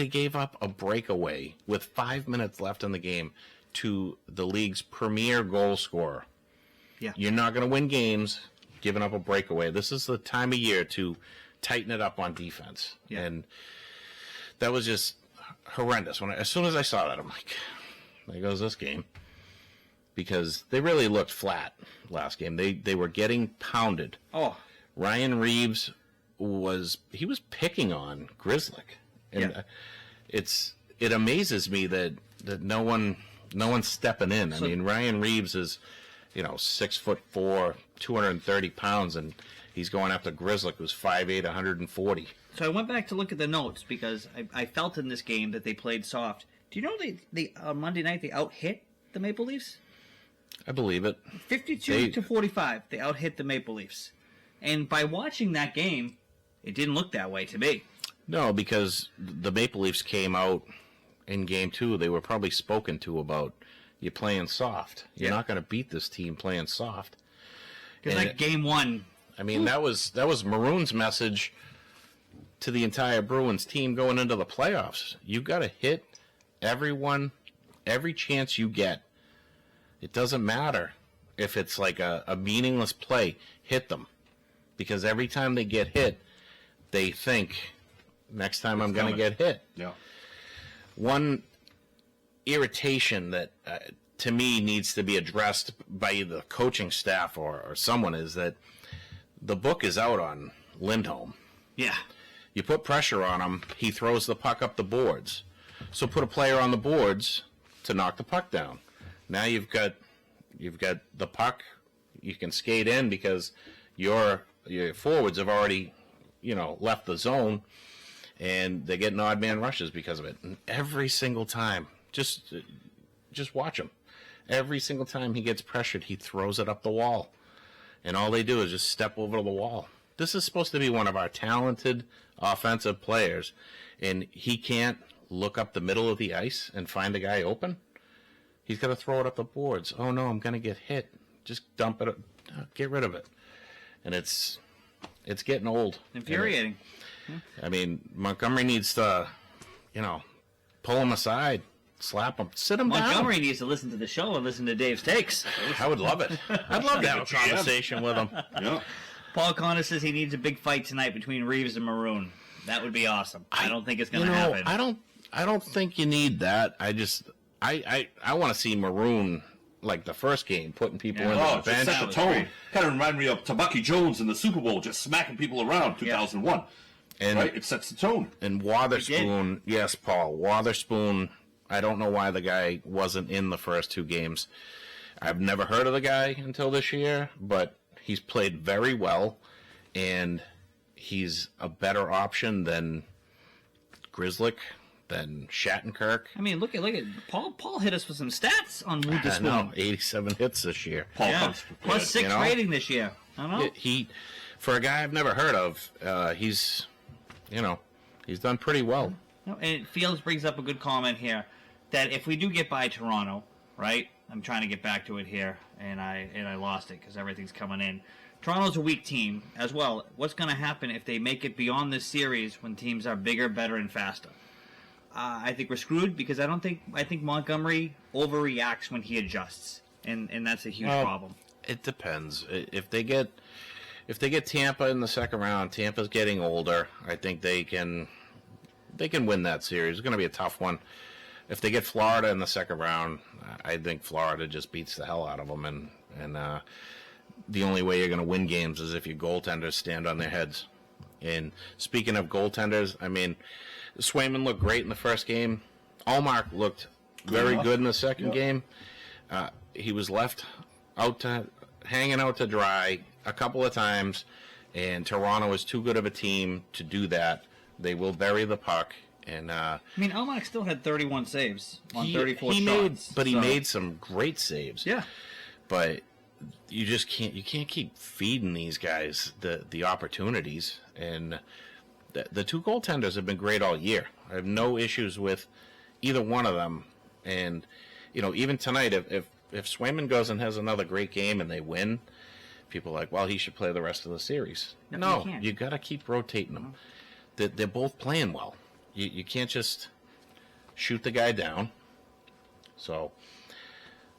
gave up a breakaway with 5 minutes left in the game to the league's premier goal scorer. Yeah. You're not going to win games giving up a breakaway. This is the time of year to tighten it up on defense. Yeah. And that was just horrendous. As soon as I saw that, I'm like, there goes this game. Because they really looked flat last game. They were getting pounded. Oh. Ryan Reeves was picking on Grizzlick. And it amazes me that no one's stepping in. I mean, Ryan Reeves is, 6'4", 230 pounds, and he's going after Grizzlick, who's 5'8", 140. So I went back to look at the notes because I felt in this game that they played soft. Do you know they Monday night they out-hit the Maple Leafs? I believe it. 52-45. They out-hit the Maple Leafs. And by watching that game, it didn't look that way to me. No, because the Maple Leafs came out in Game 2. They were probably spoken to about you playing soft. You're not going to beat this team playing soft. Because like Game 1. I mean, that was Maroon's message to the entire Bruins team going into the playoffs. You got to hit everyone every chance you get. It doesn't matter if it's like a meaningless play. Hit them. Because every time they get hit, they think, next time I'm going to get hit. Yeah. One irritation that, to me, needs to be addressed by either the coaching staff or someone is that the book is out on Lindholm. Yeah. You put pressure on him, he throws the puck up the boards. So put a player on the boards to knock the puck down. Now you've got the puck. You can skate in because your forwards have already, left the zone, and they get odd man rushes because of it. And every single time, just watch him. Every single time he gets pressured, he throws it up the wall, and all they do is just step over the wall. This is supposed to be one of our talented offensive players, and he can't look up the middle of the ice and find a guy open. He's got to throw it up the boards. Oh, no, I'm going to get hit. Just dump it. Get rid of it. And it's getting old. Infuriating. I mean, Montgomery needs to, pull him aside, slap him, sit him down. Montgomery needs to listen to the show and listen to Dave's takes. I would love it. I'd love to have a conversation with him. Yeah. Paul Connor says he needs a big fight tonight between Reeves and Maroon. That would be awesome. I don't think it's going to happen. I don't think you need that. I want to see Maroon like the first game, putting people in the bench. Just set the tone. Kind of remind me of Tabaki Jones in the Super Bowl, just smacking people around, 2001. And, right? It sets the tone. And Wotherspoon, yes, Paul. Wotherspoon, I don't know why the guy wasn't in the first two games. I've never heard of the guy until this year, but he's played very well, and he's a better option than Grzelcyk, than Shattenkirk. I mean, look at Paul. Paul hit us with some stats on Wotherspoon. I know, 87 hits this year. Paul comes plus 6 rating this year. I don't know. He, for a guy I've never heard of, he's done pretty well. And Fields brings up a good comment here that if we do get by Toronto, right? I'm trying to get back to it here, and I lost it because everything's coming in. Toronto's a weak team as well. What's going to happen if they make it beyond this series when teams are bigger, better, and faster? I think we're screwed because I think Montgomery overreacts when he adjusts, and that's a huge problem. It depends. If they get Tampa in the second round, Tampa's getting older. I think they can win that series. It's going to be a tough one. If they get Florida in the second round, I think Florida just beats the hell out of them, and the only way you're going to win games is if your goaltenders stand on their heads. And speaking of goaltenders, I mean, Swayman looked great in the first game. Allmark looked very good in the second game. He was left hanging out to dry a couple of times, and Toronto is too good of a team to do that. They will bury the puck. And I mean, Allmark still had 31 saves on 34 shots. He made some great saves. Yeah. But you just can't keep feeding these guys the opportunities. And the two goaltenders have been great all year. I have no issues with either one of them. And even tonight, if Swayman goes and has another great game and they win, people are like, well, he should play the rest of the series. No, you got to keep rotating them. They're both playing well. You can't just shoot the guy down. So,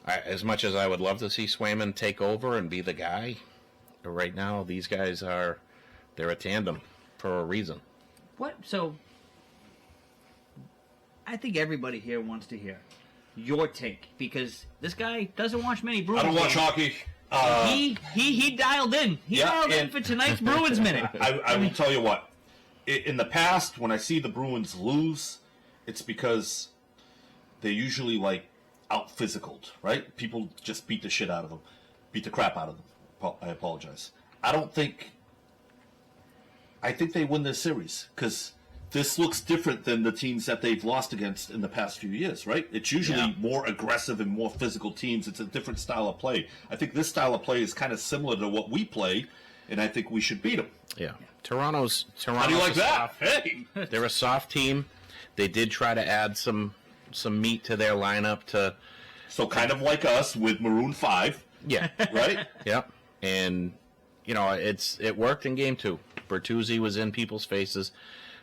as much as I would love to see Swayman take over and be the guy, right now these guys they're a tandem for a reason. What? So, I think everybody here wants to hear your take because this guy doesn't watch many Bruins. I don't watch hockey. He dialed in. He dialed in for tonight's Bruins Minute. I will tell you what. In the past, when I see the Bruins lose, it's because they're usually out physicaled, right? People just beat the shit out of them, beat the crap out of them. I apologize. I think they win this series because this looks different than the teams that they've lost against in the past few years, right? It's usually more aggressive and more physical teams. It's a different style of play. I think this style of play is kind of similar to what we play, and I think we should beat them. Yeah. Toronto's How do you like that? soft- Hey! They're a soft team. They did try to add some meat to their lineup to... So kind of like us with Maroon 5, Yeah. right? Yep. And, it worked in game 2. Bertuzzi was in people's faces,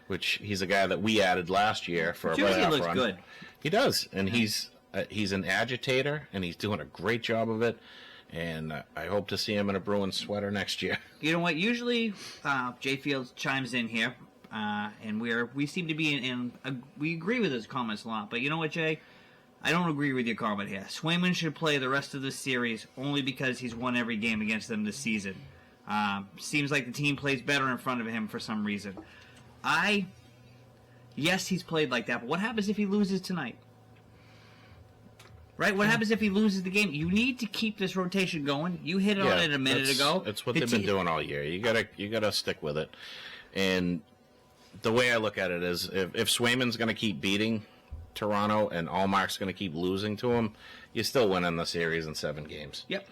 which he's a guy that we added last year for a Bertuzzi playoff looks run. good. He does, and he's an agitator, and he's doing a great job of it. And I hope to see him in a Bruins sweater next year. You know what? Usually, Jay Fields chimes in here, and we seem to be we agree with his comments a lot. But you know what, Jay? I don't agree with your comment here. Swayman should play the rest of the series only because he's won every game against them this season. Seems like the team plays better in front of him for some reason. Yes, he's played like that, but what happens if he loses tonight? Right? What happens if he loses the game? You need to keep this rotation going. You hit on it a minute ago. That's what they've been doing all year. You gotta stick with it. And the way I look at it is, if Swayman's going to keep beating Toronto and Allmark's going to keep losing to him, you're still winning the series in 7 games. Yep.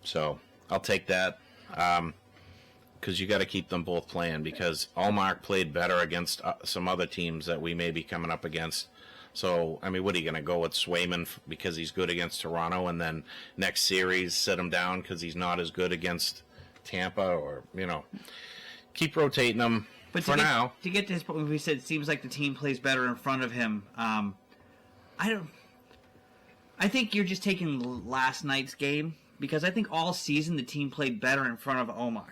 So I'll take that, because you got to keep them both playing, because Allmark played better against some other teams that we may be coming up against. So, I mean, what are you going to go with Swayman because he's good against Toronto, and then next series set him down because he's not as good against Tampa, or, keep rotating them for now. To get to his point, when we said it seems like the team plays better in front of him, I think you're just taking last night's game, because I think all season the team played better in front of Omar.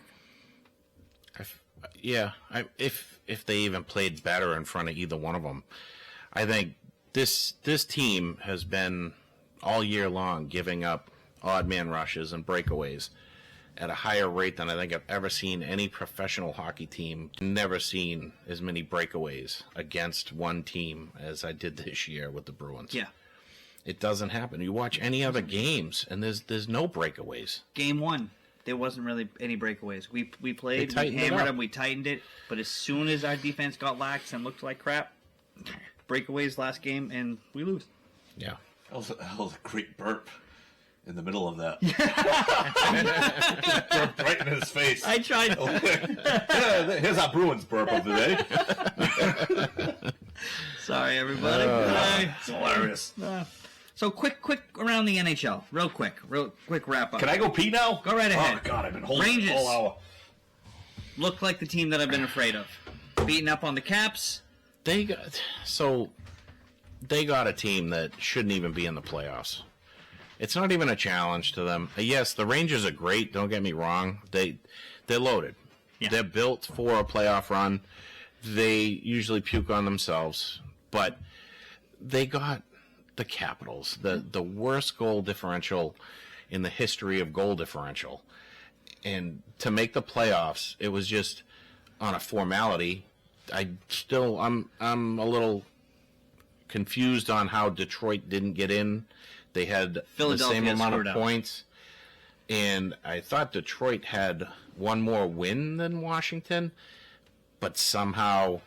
If they even played better in front of either one of them, I think this team has been all year long giving up odd man rushes and breakaways at a higher rate than I think I've ever seen any professional hockey team. Never seen as many breakaways against one team as I did this year with the Bruins. Yeah. It doesn't happen. You watch any other games, and there's no breakaways. Game 1, there wasn't really any breakaways. We played, They we hammered up. them, we tightened it, but as soon as our defense got lax and looked like crap, breakaways last game, and we lose. Yeah. That was a great burp in the middle of that. Burp right in his face. I tried. Here's our Bruins burp of the day. Sorry, everybody. It's hilarious. So quick around the NHL. Real quick wrap up. Can I go pee now? Go right ahead. Oh, God, I've been holding Rangers. it all hour. Looked like the team that I've been afraid of. Beating up on the Caps. They got a team that shouldn't even be in the playoffs. It's not even a challenge to them. Yes, the Rangers are great, don't get me wrong. They're loaded. Yeah. They're built for a playoff run. They usually puke on themselves, but they got the Capitals, the worst goal differential in the history of goal differential. And to make the playoffs, it was just on a formality. I'm a little confused on how Detroit didn't get in. They had the Philadelphia same amount screwed of up. points, and I thought Detroit had one more win than Washington, but somehow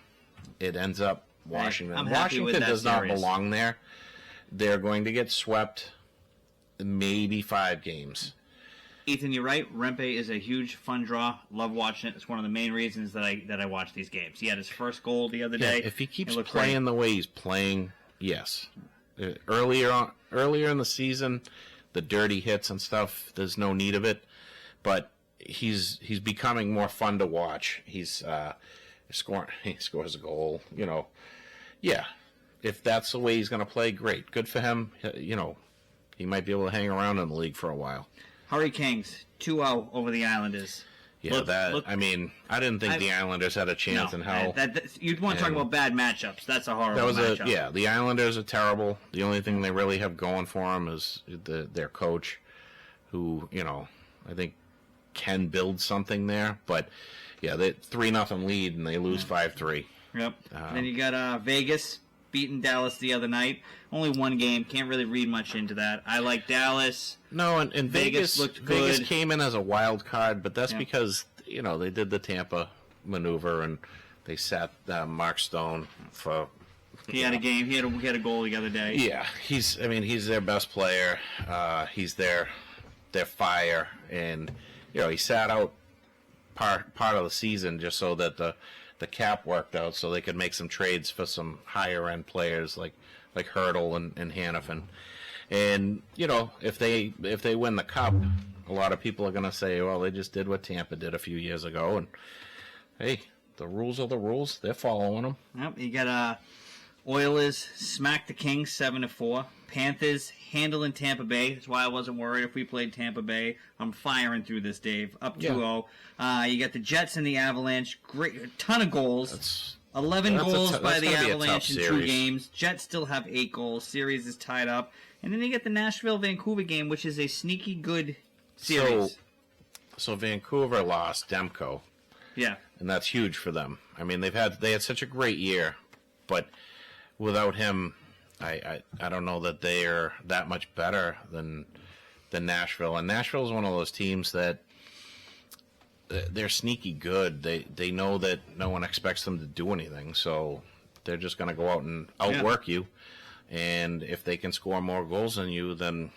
it ends up Washington. I'm happy with Washington that does not series. belong there. They're going to get swept maybe 5 games. Ethan, you're right. Rempe is a huge fun draw. Love watching it. It's one of the main reasons that I watch these games. He had his first goal the other day. If he keeps It looked playing great. the way he's playing, yes. Earlier in the season, the dirty hits and stuff, there's no need of it. But he's becoming more fun to watch. He's scoring. He scores a goal. Yeah. If that's the way he's going to play, great. Good for him. He might be able to hang around in the league for a while. Hurricanes 2-0 over the Islanders. Yeah, I didn't think the Islanders had a chance in hell. You'd want to talk And about bad matchups. That's a horrible That was matchup. the Islanders are terrible. The only thing they really have going for them is their coach, who I think can build something there. But yeah, they 3-0 lead and they lose 5-3. Yep. Then you got Vegas beating Dallas the other night. Only one game. Can't really read much into that. I like Dallas. No, and Vegas looked good. Vegas came in as a wild card, but that's because they did the Tampa maneuver and They sat Mark Stone for. He had a game. He had a goal the other day. Yeah, he's their best player. He's their fire, and he sat out part of the season just so that the cap worked out, so they could make some trades for some higher end players like Hurdle and Hannafin. And if they win the cup, a lot of people are going to say, well, they just did what Tampa did a few years ago, and hey, the rules are the rules. They're following them. Yep, you got Oilers smacked the Kings 7-4. Panthers handling Tampa Bay. That's why I wasn't worried if we played Tampa Bay. I'm firing through this, Dave. Up 2-0. You got the Jets and the Avalanche. A ton of goals. 11 goals by the Avalanche in 2 games. Jets still have 8 goals. Series is tied up. And then you get the Nashville-Vancouver game, which is a sneaky good series. So Vancouver lost Demko. Yeah. And that's huge for them. I mean, they had such a great year, but without him, I don't know that they are that much better than Nashville. And Nashville is one of those teams that they're sneaky good. They know that no one expects them to do anything, so they're just going to go out and outwork you. And if they can score more goals than you, then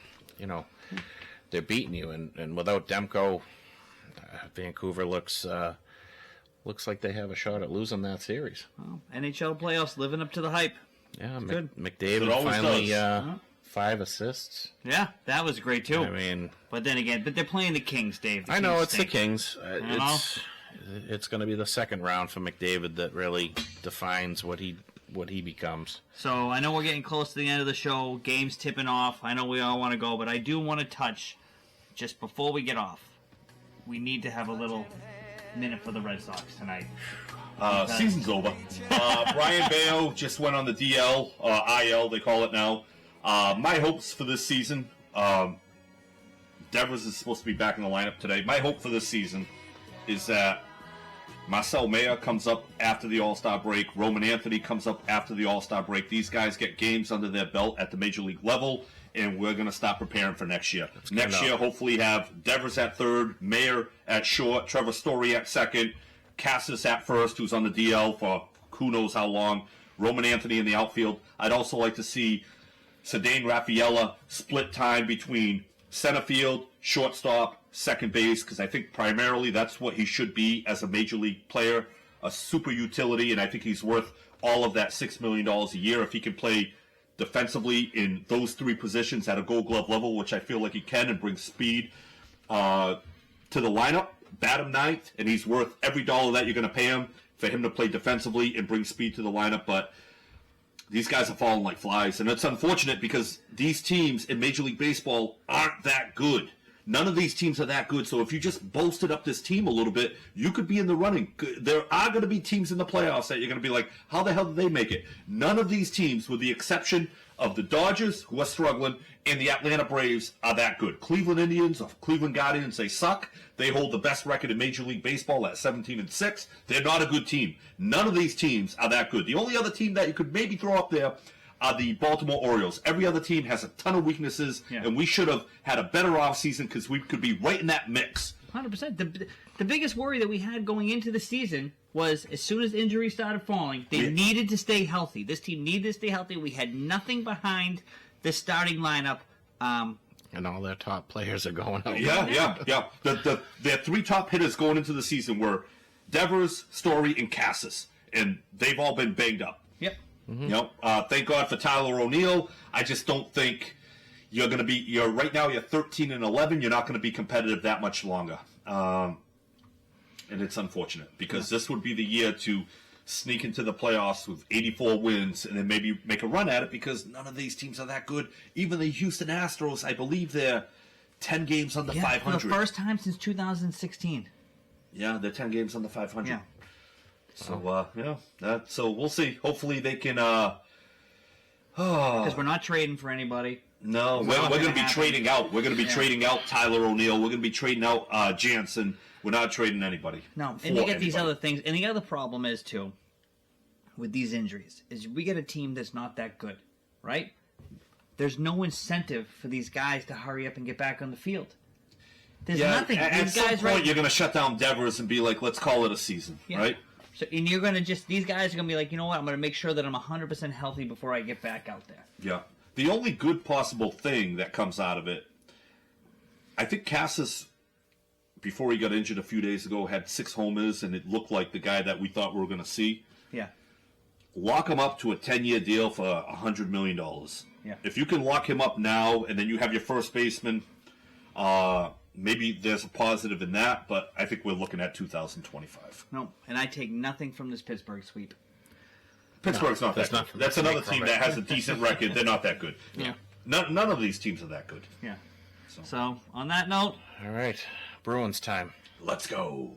they're beating you. And without Demko, Vancouver looks like they have a shot at losing that series. Well, NHL playoffs living up to the hype. Yeah, good. McDavid finally 5 assists. Yeah, that was great too. I mean, but they're playing the Kings, Dave. I know it's the Kings. It's going to be the second round for McDavid that really defines what he becomes. So I know we're getting close to the end of the show. Game's tipping off. I know we all want to go, but I do want to touch just before we get off. We need to have a little minute for the Red Sox tonight. Season's over. Brian Bayo just went on the DL, IL they call it now. My hopes for this season, Devers is supposed to be back in the lineup today. My hope for this season is that Marcel Mayer comes up after the All-Star break. Roman Anthony comes up after the All-Star break. These guys get games under their belt at the Major League level, and we're going to start preparing for next year. Next year, hopefully have Devers at third, Mayer at short, Trevor Story at second, Cassis at first, who's on the DL for who knows how long, Roman Anthony in the outfield. I'd also like to see Cedane Rafaela split time between center field, shortstop, second base, because I think primarily that's what he should be as a major league player, a super utility, and I think he's worth all of that $6 million a year if he can play defensively in those 3 positions at a Gold Glove level, which I feel like he can, and bring speed to the lineup. Bat him ninth, and he's worth every dollar that you're going to pay him for him to play defensively and bring speed to the lineup. But these guys are falling like flies, and it's unfortunate because these teams in Major League Baseball aren't that good. None of these teams are that good, so if you just bolstered up this team a little bit, you could be in the running. There are going to be teams in the playoffs that you're going to be like, how the hell did they make it? None of these teams, with the exception of the Dodgers, who are struggling, and the Atlanta Braves, are that good. Cleveland Indians or Cleveland Guardians, they suck. They hold the best record in Major League Baseball at 17-6. They're not a good team. None of these teams are that good. The only other team that you could maybe throw up there are the Baltimore Orioles. Every other team has a ton of weaknesses, and we should have had a better offseason because we could be right in that mix. 100%. The biggest worry that we had going into the season was as soon as injuries started falling, they needed to stay healthy. This team needed to stay healthy. We had nothing behind the starting lineup. And all their top players are going out. Yeah. Their 3 top hitters going into the season were Devers, Story, and Cassis, and they've all been banged up. Yep. Mm-hmm. Thank God for Tyler O'Neill. I just don't think you're going to be. Right now. You're 13-11. You're not going to be competitive that much longer, and it's unfortunate because this would be the year to sneak into the playoffs with 84 wins and then maybe make a run at it because none of these teams are that good. Even the Houston Astros, I believe they're 10 games under 500. For the first time since 2016. Yeah, they're 10 games under 500. Yeah. So, so we'll see. Hopefully they can... Because we're not trading for anybody. No, we're going to be trading out. We're going to be trading out Tyler O'Neill. We're going to be trading out Jansen. We're not trading anybody. No, and you get these other things. And the other problem is, too, with these injuries, is we get a team that's not that good, right? There's no incentive for these guys to hurry up and get back on the field. There's nothing. At some point, you're going to shut down Devers and be like, let's call it a season, right? So, and you're gonna these guys are gonna be like, you know what? I'm gonna make sure that I'm 100% healthy before I get back out there. Yeah. The only good possible thing that comes out of it, I think Cassis, before he got injured a few days ago, had 6 homers, and it looked like the guy that we thought we were going to see. Yeah. Lock him up to a 10-year deal for $100 million. Yeah. If you can lock him up now, and then you have your first baseman, maybe there's a positive in that, but I think we're looking at 2025. No, and I take nothing from this Pittsburgh sweep. Pittsburgh's not that good. That's another team that has a decent record. They're not that good. Yeah. None of these teams are that good. Yeah. So on that note, All right. Bruins time. Let's go.